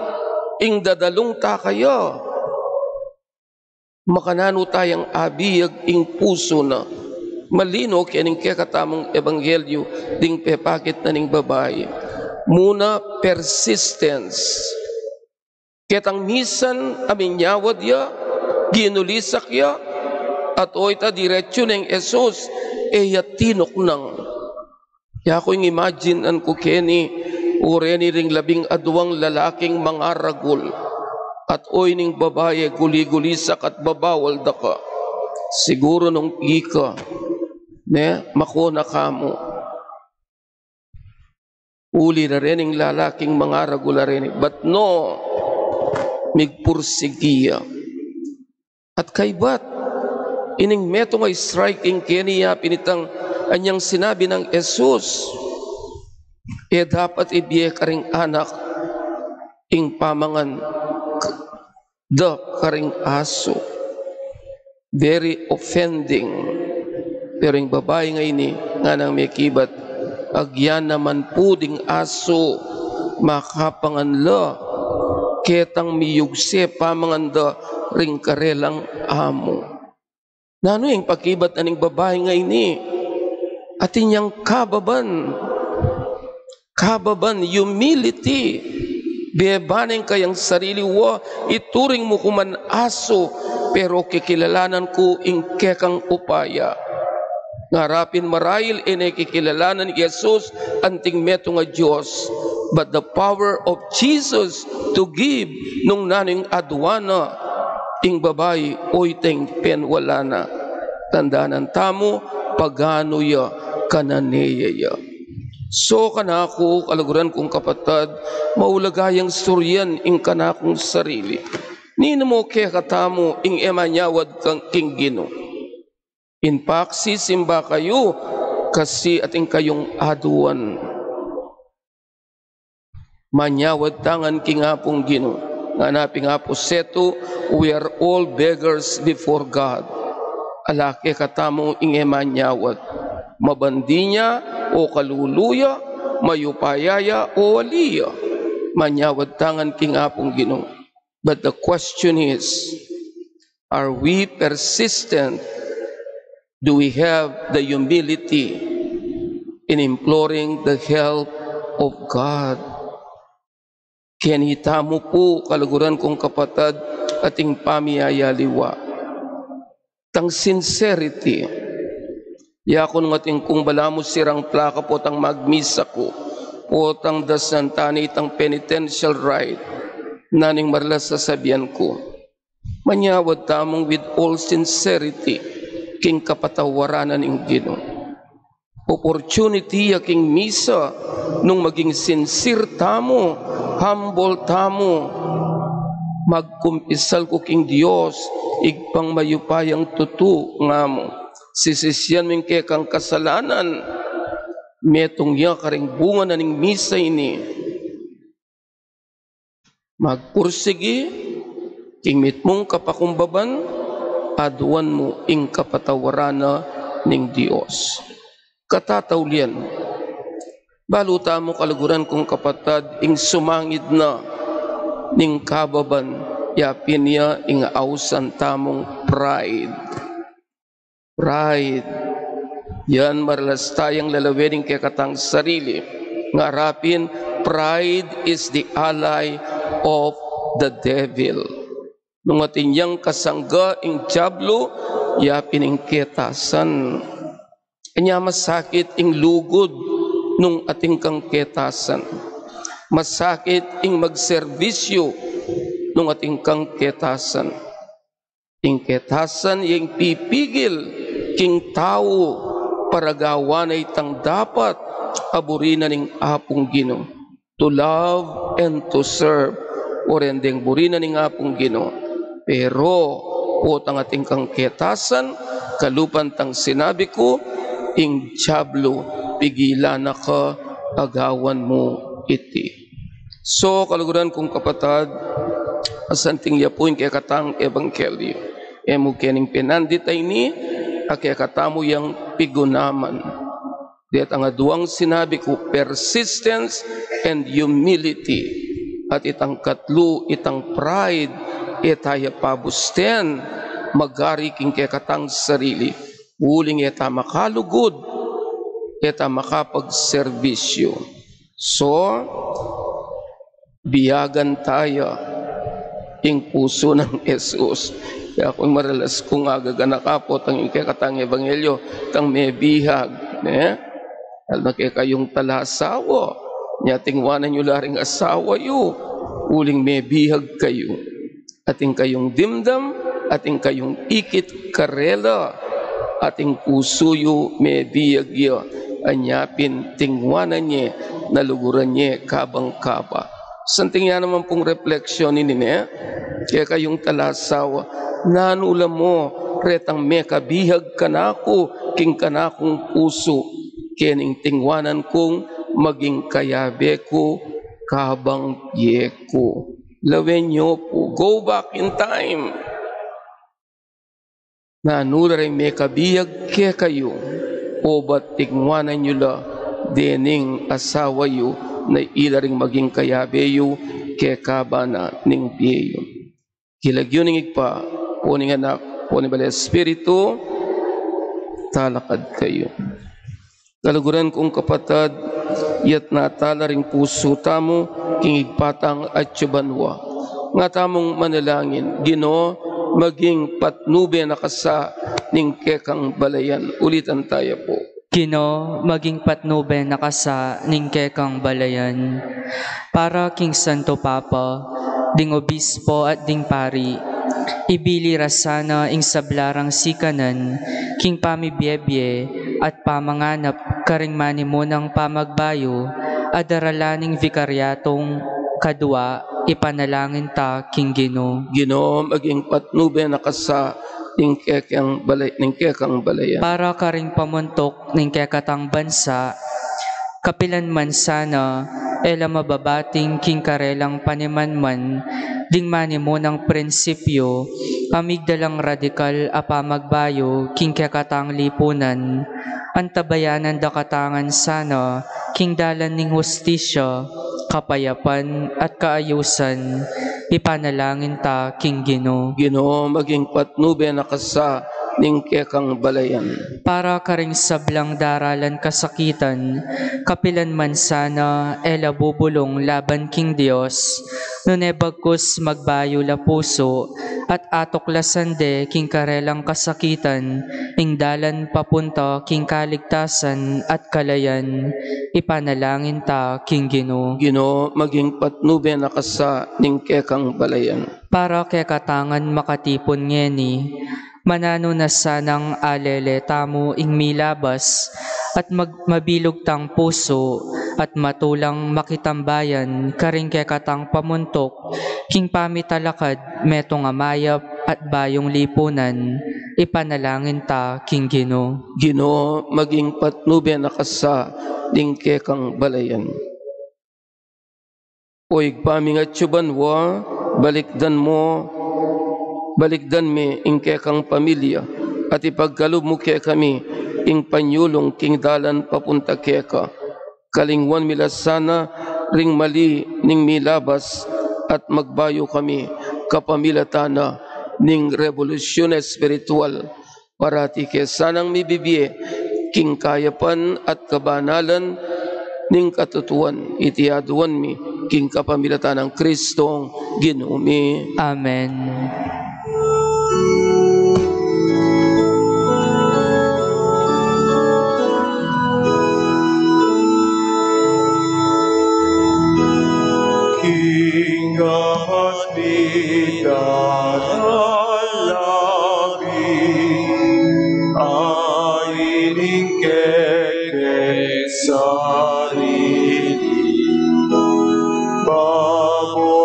ing dadalong takaya, makanano tayang abiyag ing puso na malino kining kakatamong ebanghelyo ding pepakit na ning babae. Muna persistence. Ketang misan aminyawad ya, ginulisak ya, at oita diretsyo ng Esos, tinok nang. Kaya ko yung imagine an ko keni, ureni ring 12 lalaking mga ragul. At oy ning babae guli-gulisak at babawal da ka. Siguro nung ika, makuna ka mo. Uli na rin ang lalaking mga ragula rin. But no, migpursigiya. At kay bat, ining meto nga striking keniya pinitang anyang sinabi ng Esus, dapat ibiye ka ring anak ing pamangan da karing aso. Very offending. Pero yung babae ngayon nga nang may kibat, agyan naman puding aso, makapanganla, ketang miyugse pamanganda ring karelang amo. Nano yung pakibat na ning babae ngayon atin niyang kababan, humility. Bebanin kayang sarili wa, ituring mo kuman aso, pero kikilalanan ko ing kekang upaya. Ngarapin marahil kikilalanan ni Jesus anting meto nga Diyos. But the power of Jesus to give nung naning adwana ing babae oy teng penwala na. Tandaanan tamo pagano ya kananeya ya. So kanako kalaguran kong kapatid, maulagayang suryan ing kanakong sarili. Nino mo kaya katamo ing emanyawad kang king Gino. In paksi simba kayo kasi ating kayong aduan. Manyawad tangan king apong Gino. Nganaping apo seto, we are all beggars before God. Alake katamo ing emanyawad. Mabandinya o kaluluya, mayupayaya o waliya, manyawad tangan king apong Ginoo. But the question is, are we persistent? Do we have the humility in imploring the help of God? Kinitamo po kalaguran kong kapatid ating pamiyayaliwa. Tang sincerity, yakon nga kung balamo sirang plaka po tang magmisa ko, po tang dasantani tang penitential rite, naning marlas sasabihan ko. Manyawad tamong with all sincerity, king kapatawaranan ng Ginoo. Opportunity king misa, nung maging sincere tamo, humble tamo, magkumpisal ko king Diyos, igpang mayupayang tutu nga mo. Sisisyan ming kekang kasalanan, metong ya karing bunga na ning misa ini. Magpursigi, king mong kapakumbaban, aduan mo ing kapatawarana ning Dios. Katataulian, baluta mo kalaguran kong kapatid, ing sumangid na ning kababan, yapin niya ing ausan tamong pride. Pride. Yan maralas tayang lalawin kay katang sarili. Ngarapin, pride is the ally of the devil. Nung atinyang kasangga ing diablo, yapin ing ketasan. Kanya masakit ing lugod nung ating kang ketasan. Masakit ing magserbisyo nung ating kang ketasan. Ing ketasan yung pipigil king tao para gawanay tang dapat aburinan ning apong Ginoo. To love and to serve. O rendeng burinan ning apong Ginoo. Pero o tang ating kang ketasan, kalupan tang sinabi ko, ing Diablo, pigilan na ka, agawan mo iti. So, kaluguran kong kapatad, asanting yapuin kaya katang ebangkelyo. Emo kening pinandit ay ni, kaya katamo yang pigunaman. Diat ang aduang sinabi ko, persistence and humility. At itang katlo, itang pride, itaya pabusten, magari king kaya katang sarili. Uling ita makalugod, ita makapagserbisyo. So, biyagan tayo ing puso ng Jesus. Kaya kung maralas kung agaganakapot ang ikakatang ebanghelyo, tang may bihag. Alam na kayong talasawa, niya tingwanan nyo laring asawa yu, uling may bihag kayo. Ating kayong dimdam, ating kayong ikit karela, ating puso yu may bihag yu, anyapin tingwanan niya, naluguran niya kabang-kaba. Santing yan naman pong refleksyon ini niya, kaya kayong talasawa, nanula mo, retang may kabihag kanako, king kanakong puso, kening tingwanan kong maging kayabe ko, kabang ye ko. Lawen nyo po, go back in time. Nanula rin may kabihag kaya kayo, o ba't tingwanan nyo la, dening asawa yo, na ilaring maging kayabeyo ke kabana ning biyeyo. Kilagyo ning igpa, po ning anak, po ning balay espiritu, talakad kayo. Kaluguran kong kapatad, yat natala ring puso tamo, king igpatang at tsubanwa. Nga tamong manalangin, Ginoo, maging patnube na kasa ning kekang balayan. Ulitan tayo po. Ginoo, maging patnube nakasa ning kekang balayan. Para king Santo Papa, ding obispo at ding pari, ibili rasana ing sablarang sikanan, king pamibiyebye at pamanganap karing manimunang pamagbayo, adaralaning vikaryatong kadwa, ipanalangin ta king Ginoo. Ginoo, maging patnube nakasa ning kekang balayan. Para karing pamuntok ning kekatang bansa, kapilan man sana, ela mababating king karelang panimanman, ding manimunang prinsipyo, amigdalang radikal apamagbayo, king kekatang lipunan, antabayanan da katangan sana, king dalan ning hustisya, kapayapan at kaayusan, ipanalangin ta king Ginoo. Ginoo, maging patnube nakasa ning kekang balayan. Para karing sablang daralan kasakitan, kapilan man sana, ela bubulong laban king Dios, nunebagkus magbayo la puso, at atoklasande king karelang kasakitan, ing dalan papunta king kaligtasan at kalayan, ipanalangin ta king Ginoo. Ginoo, maging patnube nakasa ning kekang balayan. Para kekatangan makatipon ngeni, manano na sanang alele tamo ing milabas, at mabilog tang puso, at matulang makitambayan, karing kekatang pamuntok, king pamitalakad, metong amayap, at bayong lipunan, ipanalangin ta king Ginoo. Ginoo, maging patnube nakasa ning kekang balayan. O igpaming at tsubanwa, balikdan mi ing kekang pamilya, at ipagkalob mo kaya kami ing panyulong king dalan papunta keka. Kalingwan milasana ring mali ning milabas, at magbayo kami kapamilatana ning revolusyon espiritual. Parati kesanang mibibye king kayapan at kabanalan ning katutuan, itiaduan mi king kapamilatan ng Kristong Ginoo mi. Amen. King at bidalabi, aining keke sarili, baboningan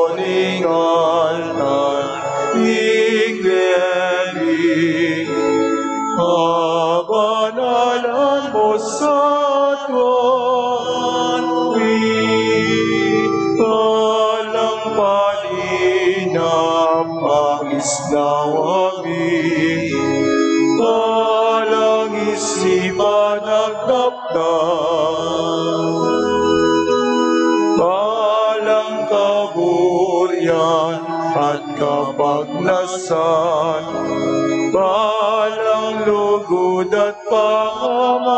at yan at kapaglasan, balang lugod at pangaman,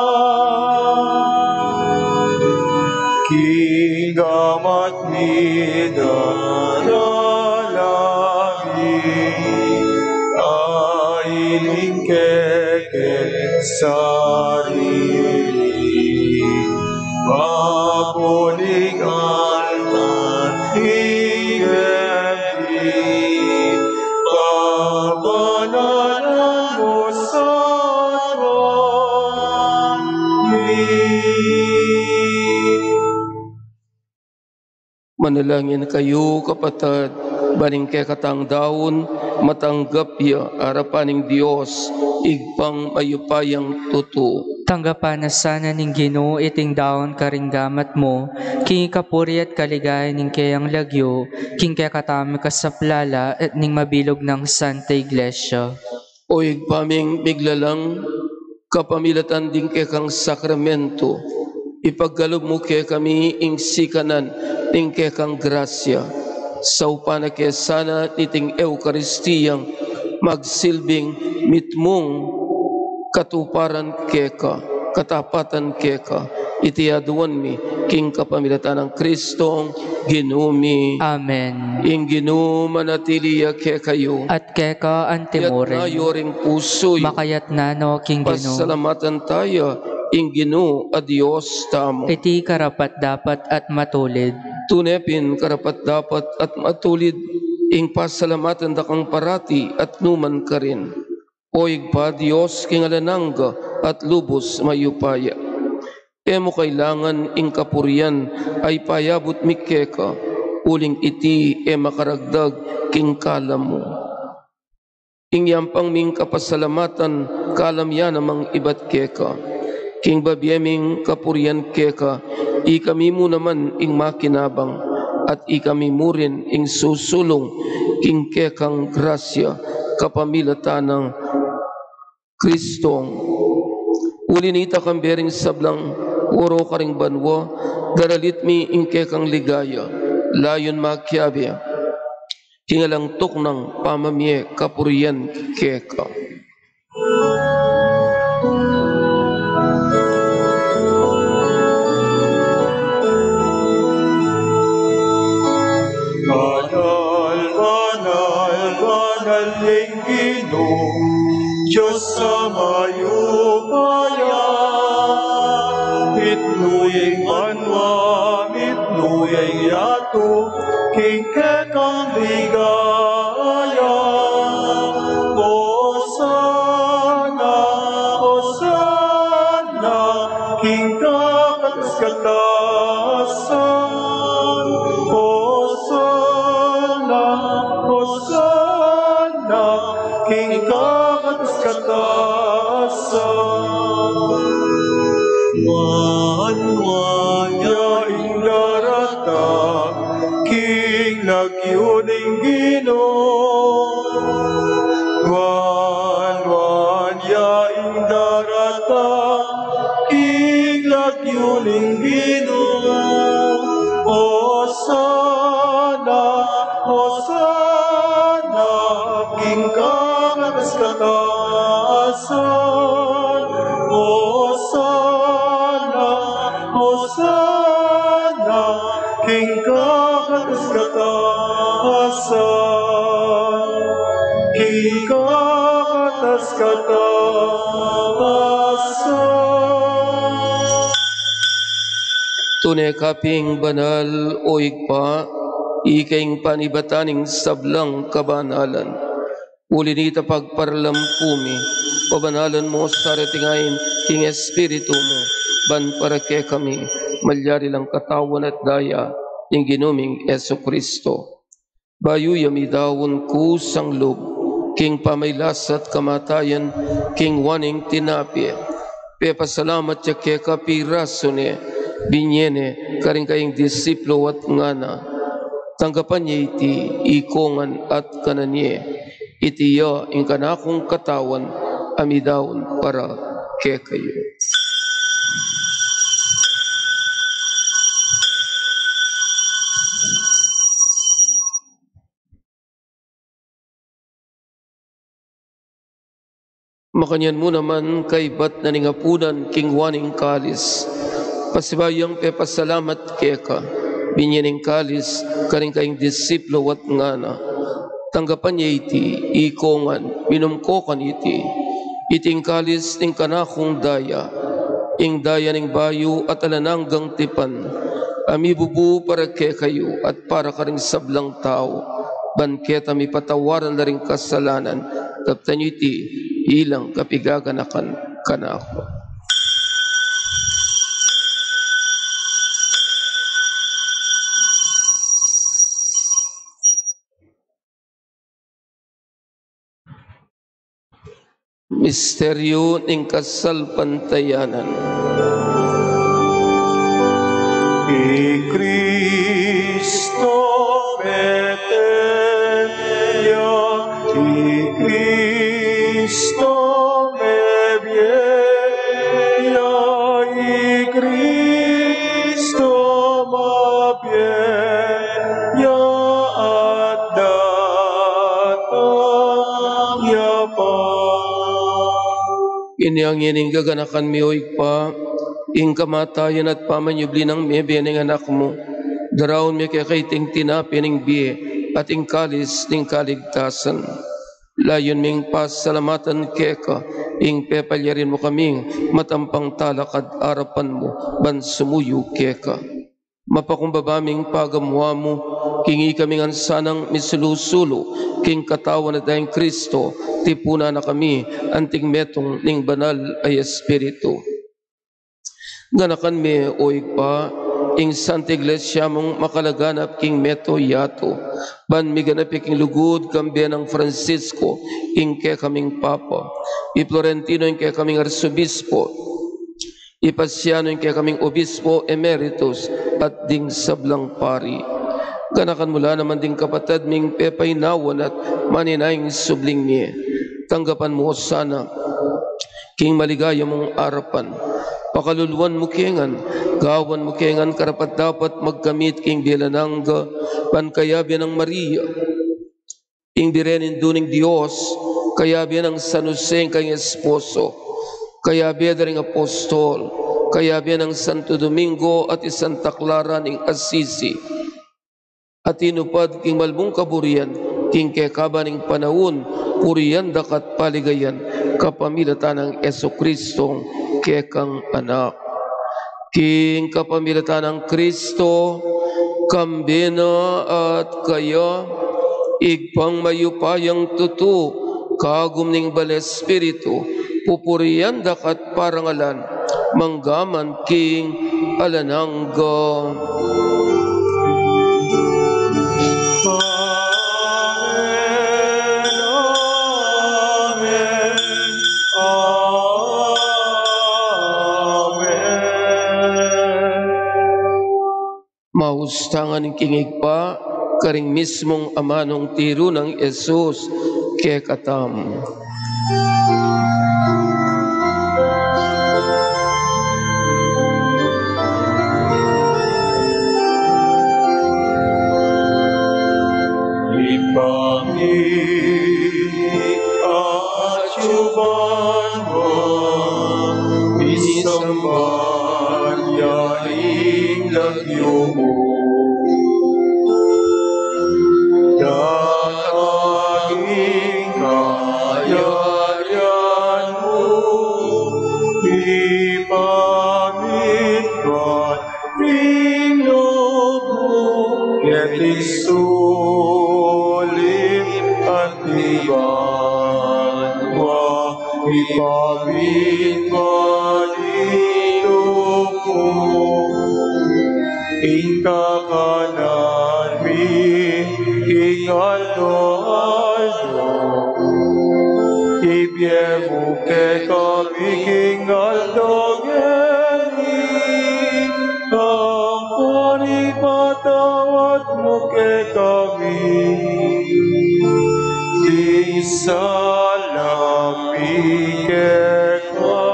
kinggam at nidaralangin, ailing keke sarili, mapuling altan higemdi, kabanalan mo sa Manalangin kayo, kapatid, baling kay katang daon, matanggap ya arapaning Dios, igpang mayupayang tuto. Tanggapan na sana ning Ginoo iting daon karinggamat mo, king kapuri at kaligay ning kayang lagyo, king kaya katami kasaplala at ning mabilog ng Santa Iglesia. O igpaming biglalang kapamilatan din kay kang sakramento, ipaggalog mo kay kami ing sikanan ing kay kang grasya, sa upana kay sana niting Eukaristiyang magsilbing mitmong katuparan keka, katapatan keka, itiaduan mi, king kapamilatan ng Kristong ginumi. Amen. Ing Ginoo manatiliya kekayo, At keka yat antemoren, nayo ring puso makayat nano king Ginoo. pasalamatan tayo, ing Ginoo a Dios tamo. Iti karapat dapat at matulid. Tunepin karapat dapat at matulid, ing pasalamatan dakang parati at numan ka rin. O igpa Dios kingalanangga at lubos mayupaya. Emo kailangan ing kapurian ay payabot mikeka, uling iti makaragdag king kalam mo. Ing yampang ming kapasalamatan kalam yan namang ibat keka. King babieming kapurian keka, ikami mo naman ing makinabang, at ikami mo rin ing susulong king kekang grasya, kapamilatan ng Kristong. Ulinita kang bering sablang, uro karing banwa, daralit mi ing kekang ligaya, layon makiabe, kingalang tuknang pamamye kapurian keka. Banal, banal, banal ing Ginoo, Diyos sa mayupayan. Mitnuyeng manwa, mitnuyeng yato, king kekang ligaya. Hosana, Hosana, king kakaskatasan. Hosana, Hosana, king kakaskatasan. Wan-wanya ing darata, king nagyuning Ginoo. Wan-wanya ing darata, king nagyuning Ginoo. Hosana, Hosana, king kakaskatasan. Hosana, Hosana, king kakaskatasan. King kakaskatasan. Tunay kaping banal o igpa, ikaing panibataning sablang kabanalan. Ulinita pagparlampumi, pabanalan mo sa ratingayin, king Espiritu mo, ban para kay kami, malyari lang katawan at daya, ing ginuming Yesu Kristo. Bayu yami dawon kusang loob, king pamaylas at kamatayan, king waning tinapye. Pepasalamat ya kay kapiraso ni, binyene karing kayong disiplo at ngana. Tanggapan niya iti ikongan at kananye, iti ya ing kanakong katawan, amidawon para kay kayo. Makanyan mo naman kay bat na ningapunan king waning kalis. Pasibayang pepasalamat keka, binyaning kalis, karing kaing disiplo wat ngana. Tanggapan niya iti, ikongan, minumkokan iti. Iting kalis ting kanakong daya, ing daya ning bayo at alananggang tipan. Ami bubu para kayo at para karing sablang tao. Banketa mi patawaran na ring kasalanan, kaptan iti, ilang kapigaganakan kanako. Misteryo ng kasalpantayanan. I Cristo meteya, I Cristo me vieya, I Cristo mabieya at datang yapa. Inyang ining gaganakan mi oig pa, ing kamatayan at pamanyubli ng mebe ng anak mo, daraon mi kakaiting tinapi ng biye at ing kalis ng kaligtasan. Layon ming pasalamatan keka, ing pepalyarin mo kaming matampang talakad arapan mo, ban sumuyo keka. Mapakumbabaming pagamuha mo, kingi kaming ansanang misulusulo, king katawan na dahing Kristo, tipuna na kami, anting metong ning banal ay Espiritu. Ganakan me oig pa, ing Santa Iglesia mong makalaganap king meto yato, ban miganap king lugod kambiyan ng Francisco, ing ke kaming Papa, i Florentino ing ke kaming Arsobispo, Ipasiano yung kaya kaming Obispo Emeritus at ding sablang pari. Ganakan mula naman ding kapatid ming pepay nawan at maninayang subling niya. Tanggapan mo sana, king maligaya mong arapan. Pakaluluan mo kengan, gawan mo kengan karapat dapat magkamit king bilanangga, pankayabyan ng Maria. Ing direnin duning Diyos, kayabyan ng San Jose kayong esposo. Kaya biya ring apostol, kaya biya ng Santo Domingo at Santa Clara ng Assisi. At inupad king malbong kaburian, king kekaba ng panahon, puriyan dakat paligayan, kapamilatan ng Jesucristong kekang anak. King kapamilatan ng Kristo, kambina at kaya, igpang mayupayang tutu, kagum ning bal Espiritu, pupurian dakat parangalan, manggaman king alanangga. Maustangan ng kingig pa, karing mismong amanong tiro ng Jesus, kekatam. Acuban mo, isambal yaing lagyo mo. Dataging kayarian mo, ipamit ka ring lobo, yating sulit at ibanwa, ipamit kanino ko, ingkakanan mi, king aldo-aldo, ibiyemo ke kami, king aldo-geni, ang patawad mo ke kami, di salapi ke ka,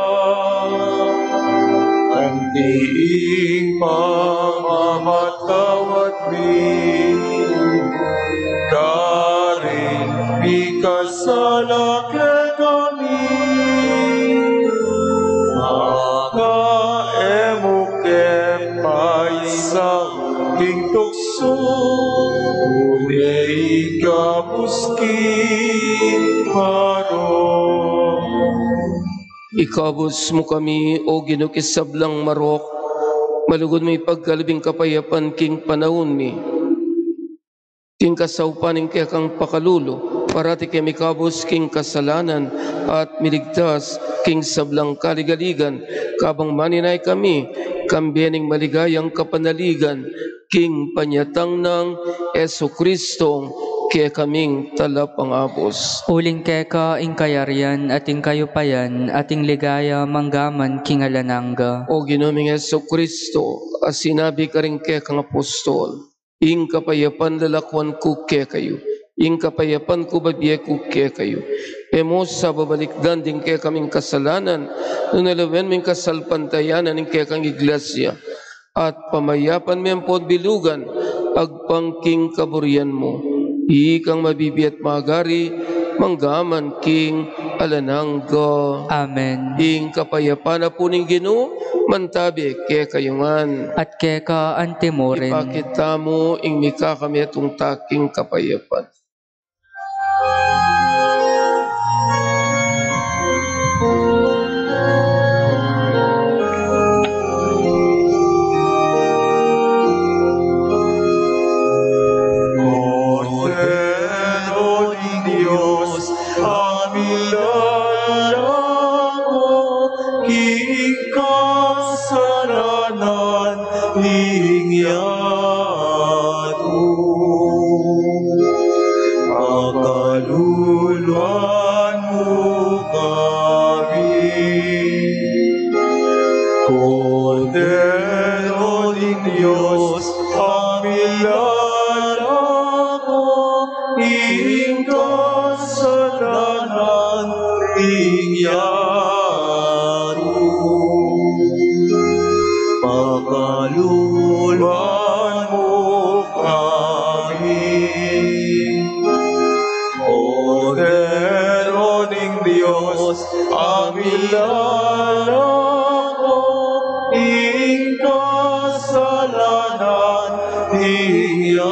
antiing pamamatawad mi, karin ikasala ke kami, king tukso, unay kapuskin marok. Ikabos mo kami, o ginukisablang marok, malugod may pagkalibing kapayapan king panahon mi. King kasaupaning kaya kang pakalulo, parati kami kabos king kasalanan at miligtas king sablang kaligaligan, kabang maninay kami, kambiyaning maligayang kapanaligan, king panyatang ng Yesu Kristong, kaya kaming talapangabos. Uling keka ing kayarian ating kayupayan ating ligaya manggaman kingalanangga. O Ginoong Yesu Kristo, as sinabi ka rin kaya kang apostol, ing kapayapan lalakwan ko kaya kayo, ing kapayapan ko babiye ko kaya kayo. Emo sa babalikdan din kaya kaming kasalanan, nunalawen ming kasalpantayanan ing kaya kang iglesia, at pamayapan miyang podbilugan, agpangking kaburian mo, ikang mabibiyat magari, manggaman king alanangga. Amen. Ing kapayapaan na po ning Ginoo, mantabi kaya kayungan. At keka antimoren. Ipakita mo ing mika kami atong taking kapayapan. Cordero de Dios, amilalago, kikasaranan ningyado. Pakaluluan mo kami. Cordero de Dios, amilalago, ing kasalanan ningyado. Pakaluluan mo kami. Cordero ng Diyos, amilalago, ing kasalanan ningyado.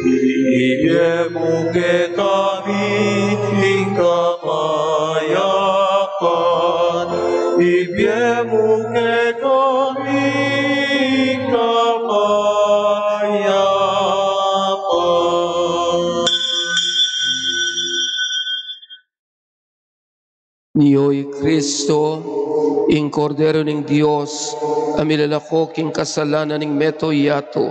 Ibigay mo kay kami ing kapayapan, ibigay mo kay kami ing kapayapan. Niyo'y Kristo, ing Kordero ng Diyos, amilalako king kasalanan ng meto yato,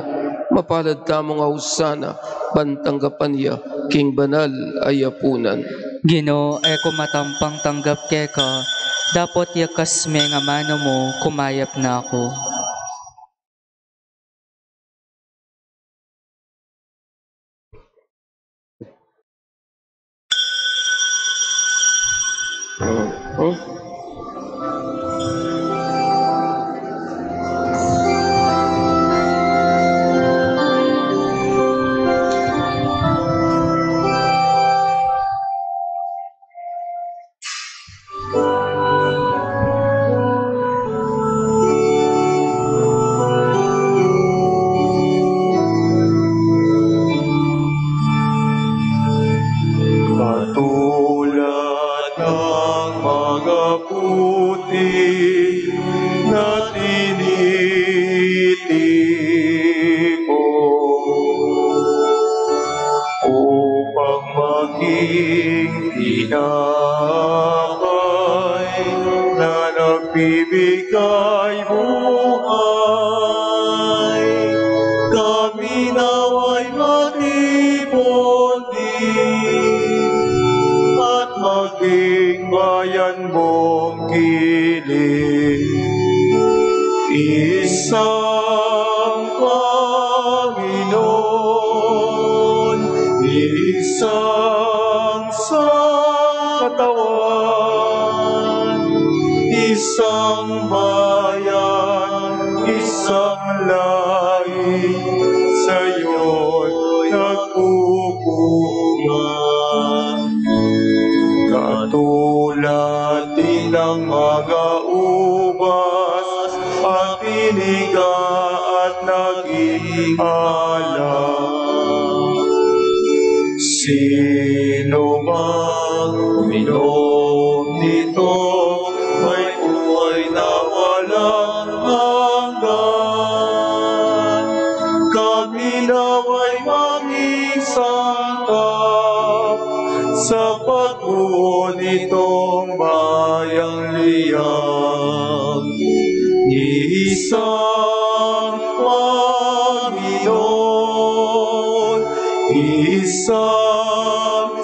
mapalad tamong ausana, bantanggapan ya, king banal ayapunan. Gino, eko matampang tanggap keka, dapat yakas me nga mano mo, kumayap na ako. Katulad ng mga puti na tinitipon upang maging tinapay na nagbibigay buhay. Kami nawa'y matipon din at maging bayan mong kilig. Isang Panginoon, isang sa katawan, isang bayan, isang lahi, sa'yo'y nagpupunga. Katulad din ng mga ubas piniga at naging alam. Sino mang uminom nito, may buhay na walang hanggan. Kami naway maging sangkap sa pagbuo nitong bayang liyab. Isang Panginoon, isang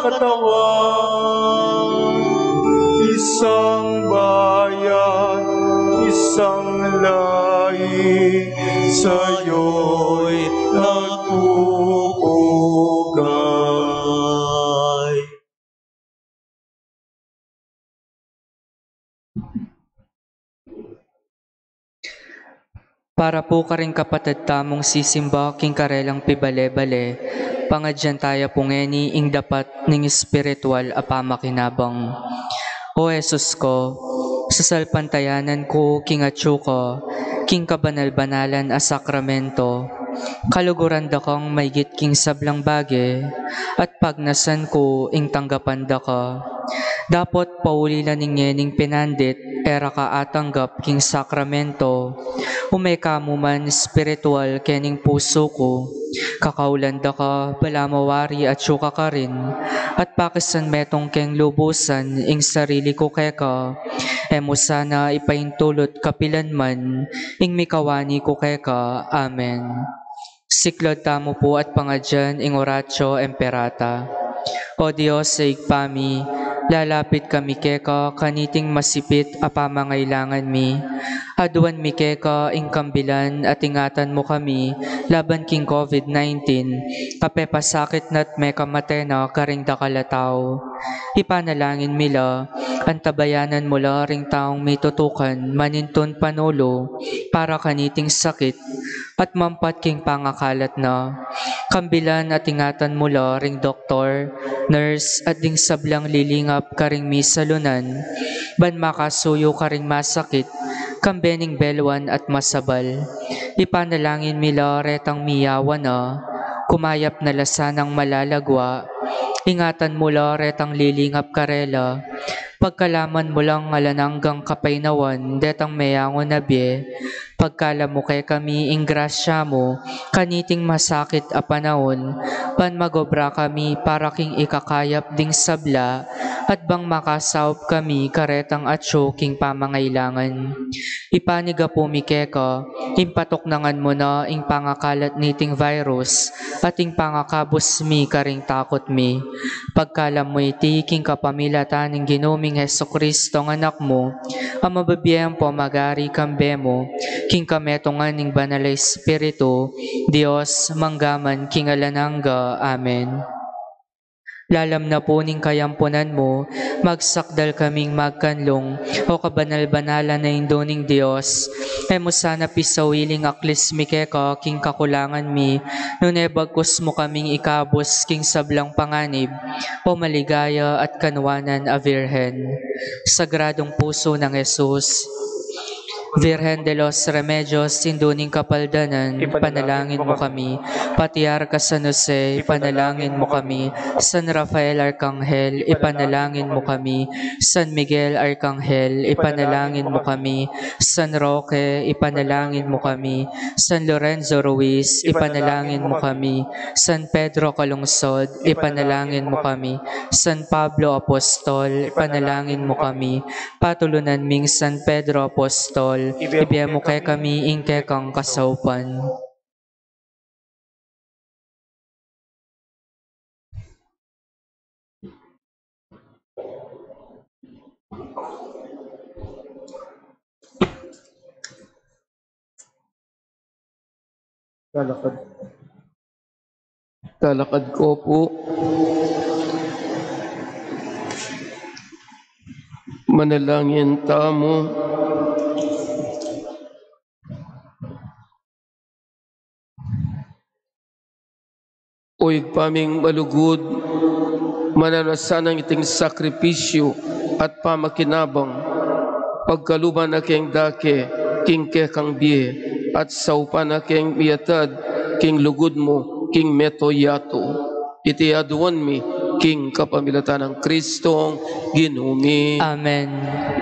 katawan, isang bayan, isang lahi, sa'yo'y nag-uugay. Para po ka rin kapatid tamong sisimba king karelang pibale-bale, pangadyan tayo pungeni ing dapat ning espiritual apamakinabang. O Jesus ko, sa salpantayanan ko king atsu ko, king kabanal-banalan a sakramento, kaluguran da kang maygit king sablang bage, at pagnasan ko ing tanggapan da ka. Dapat paulilan ning pinandit, era ka atanggap king sakramento, umeka mo man spiritual kening puso ko, kakaulan da ka, bala mawari at syuka ka rin, at pakisan metong keng lubusan, ing sarili ko keka, emo sana ipaintulot kapilan man, ing mikawani ko keka. Amen. Siklod tamo po at pangadyan, ing oratio imperata. O Diyos sa igpami, lalapit kami keka, kaniting masipit apamangailangan mi. Aduan mi keka, ing kambilan at ingatan mo kami, laban king COVID-19, kapepasakit na't may kamatena karing dakalataw. Ipanalangin mila, antabayanan mula ring taong may tutukan, maninton panulo, para kaniting sakit, at mampat king pangakalat na. Kambilan at ingatan mula ring doktor, nurse, at ding sablang lilingap karing misalunan, ban makasuyo karing masakit, kambening belwan at masabal. Ipanalangin mila retang miyawan na, kumayap na lasanang malalagwa, ingatan mula retang lilingap karela, pagkalaman mo lang ngalananggang kapainawan, detang mayangon na biye, pagkala mo kay kami ing grasya mo, kaniting masakit a panahon, pan magobra kami para king ikakayap ding sabla, at bang makasaup kami karetang atso king pamangailangan. Ipaniga po mi keka, impatuknangan mo na ing pangakalat niting virus, at ing pangakabos mi karing takot mi. Pagkalam mo iti king kapamilatan ng ginuming Hesukristo ng anak mo, ang mababiyang po magari kambe mo, king kametongan ng banal na Espiritu, Diyos manggaman king alanangga. Amen. Lalam na po ning kayampunan mo, magsakdal kaming magkanlong, o kabanal-banalan na indoning Diyos, emo sana pisawiling aklis mi keka, king kakulangan mi, nunebagkus mo kaming ikabos, king sablang panganib, o maligaya at kanwanan a Virhen. Sagradong puso ng Jesus, Virgen de los Remedios, sinduning kapaldanan, panalangin mo kami. Patriarca San Jose, ipanalangin mo kami. San Rafael Arcangel, ipanalangin mo kami. San Miguel Arcangel, ipanalangin mo kami. San Roque, ipanalangin mo kami. San Lorenzo Ruiz, ipanalangin mo kami. San Pedro Calungsod, ipanalangin mo kami. San Pablo Apostol, ipanalangin mo kami. Patulunan ming San Pedro Apostol, ibigay mo kay kami ingke kang kasaupan. Talakad ko po. Manalangin tamo. O igpaming malugod, mananasan ang iting sakripisyo at pamakinabang, pagkaluban na keng dake, king kekang biye, at saupana king miatad, king lugod mo, king metoyato. Iti aduan mi, king kapamilatan ng Kristong ginumi. Amen.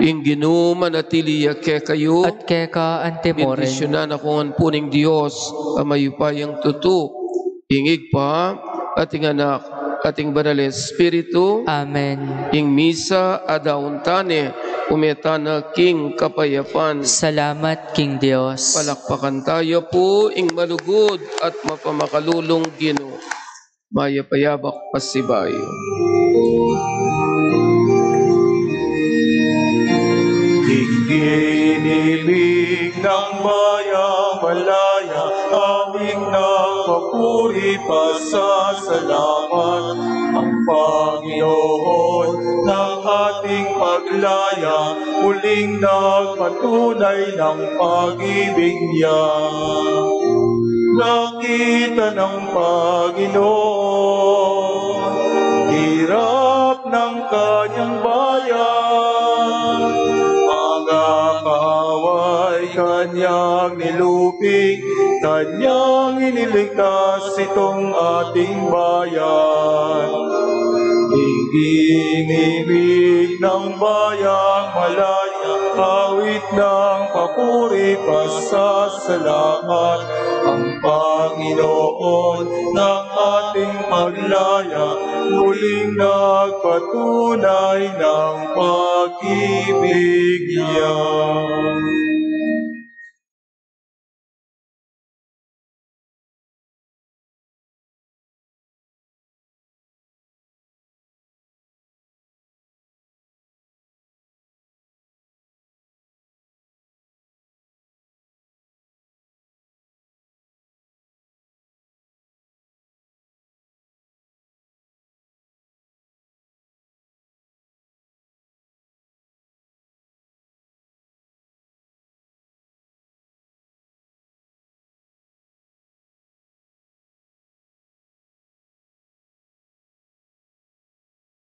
Ing ginuman at tiliya kayo, At keka antemoren. bendisyonan ako ang puning Diyos, amayupayang tutu, ingig pa, ating anak, ating banal Espiritu, Amen. ing misa adauntane, umetana king kapayapan. Salamat, King Dios. Palakpakan tayo po, ing malugod at mapamakalulong Ginoo. Mayapayabak pasibayo. Iginibig ng bayang malaya, awing ng papuri pasasalamat. Ang Panginoon ng ating paglaya, muling nagpatunay ng pag-ibig niya. Nakita ng Panginoon, hirap ng kanyang bayan. Mga kaaway kanyang nilupig, kanyang iniligtas itong ating bayan. Ibig ng bayang malaya, awit ng papuri pasasalamat. Ang Panginoon ng ating paglaya, muling nagpatunay ng pag-ibig niya.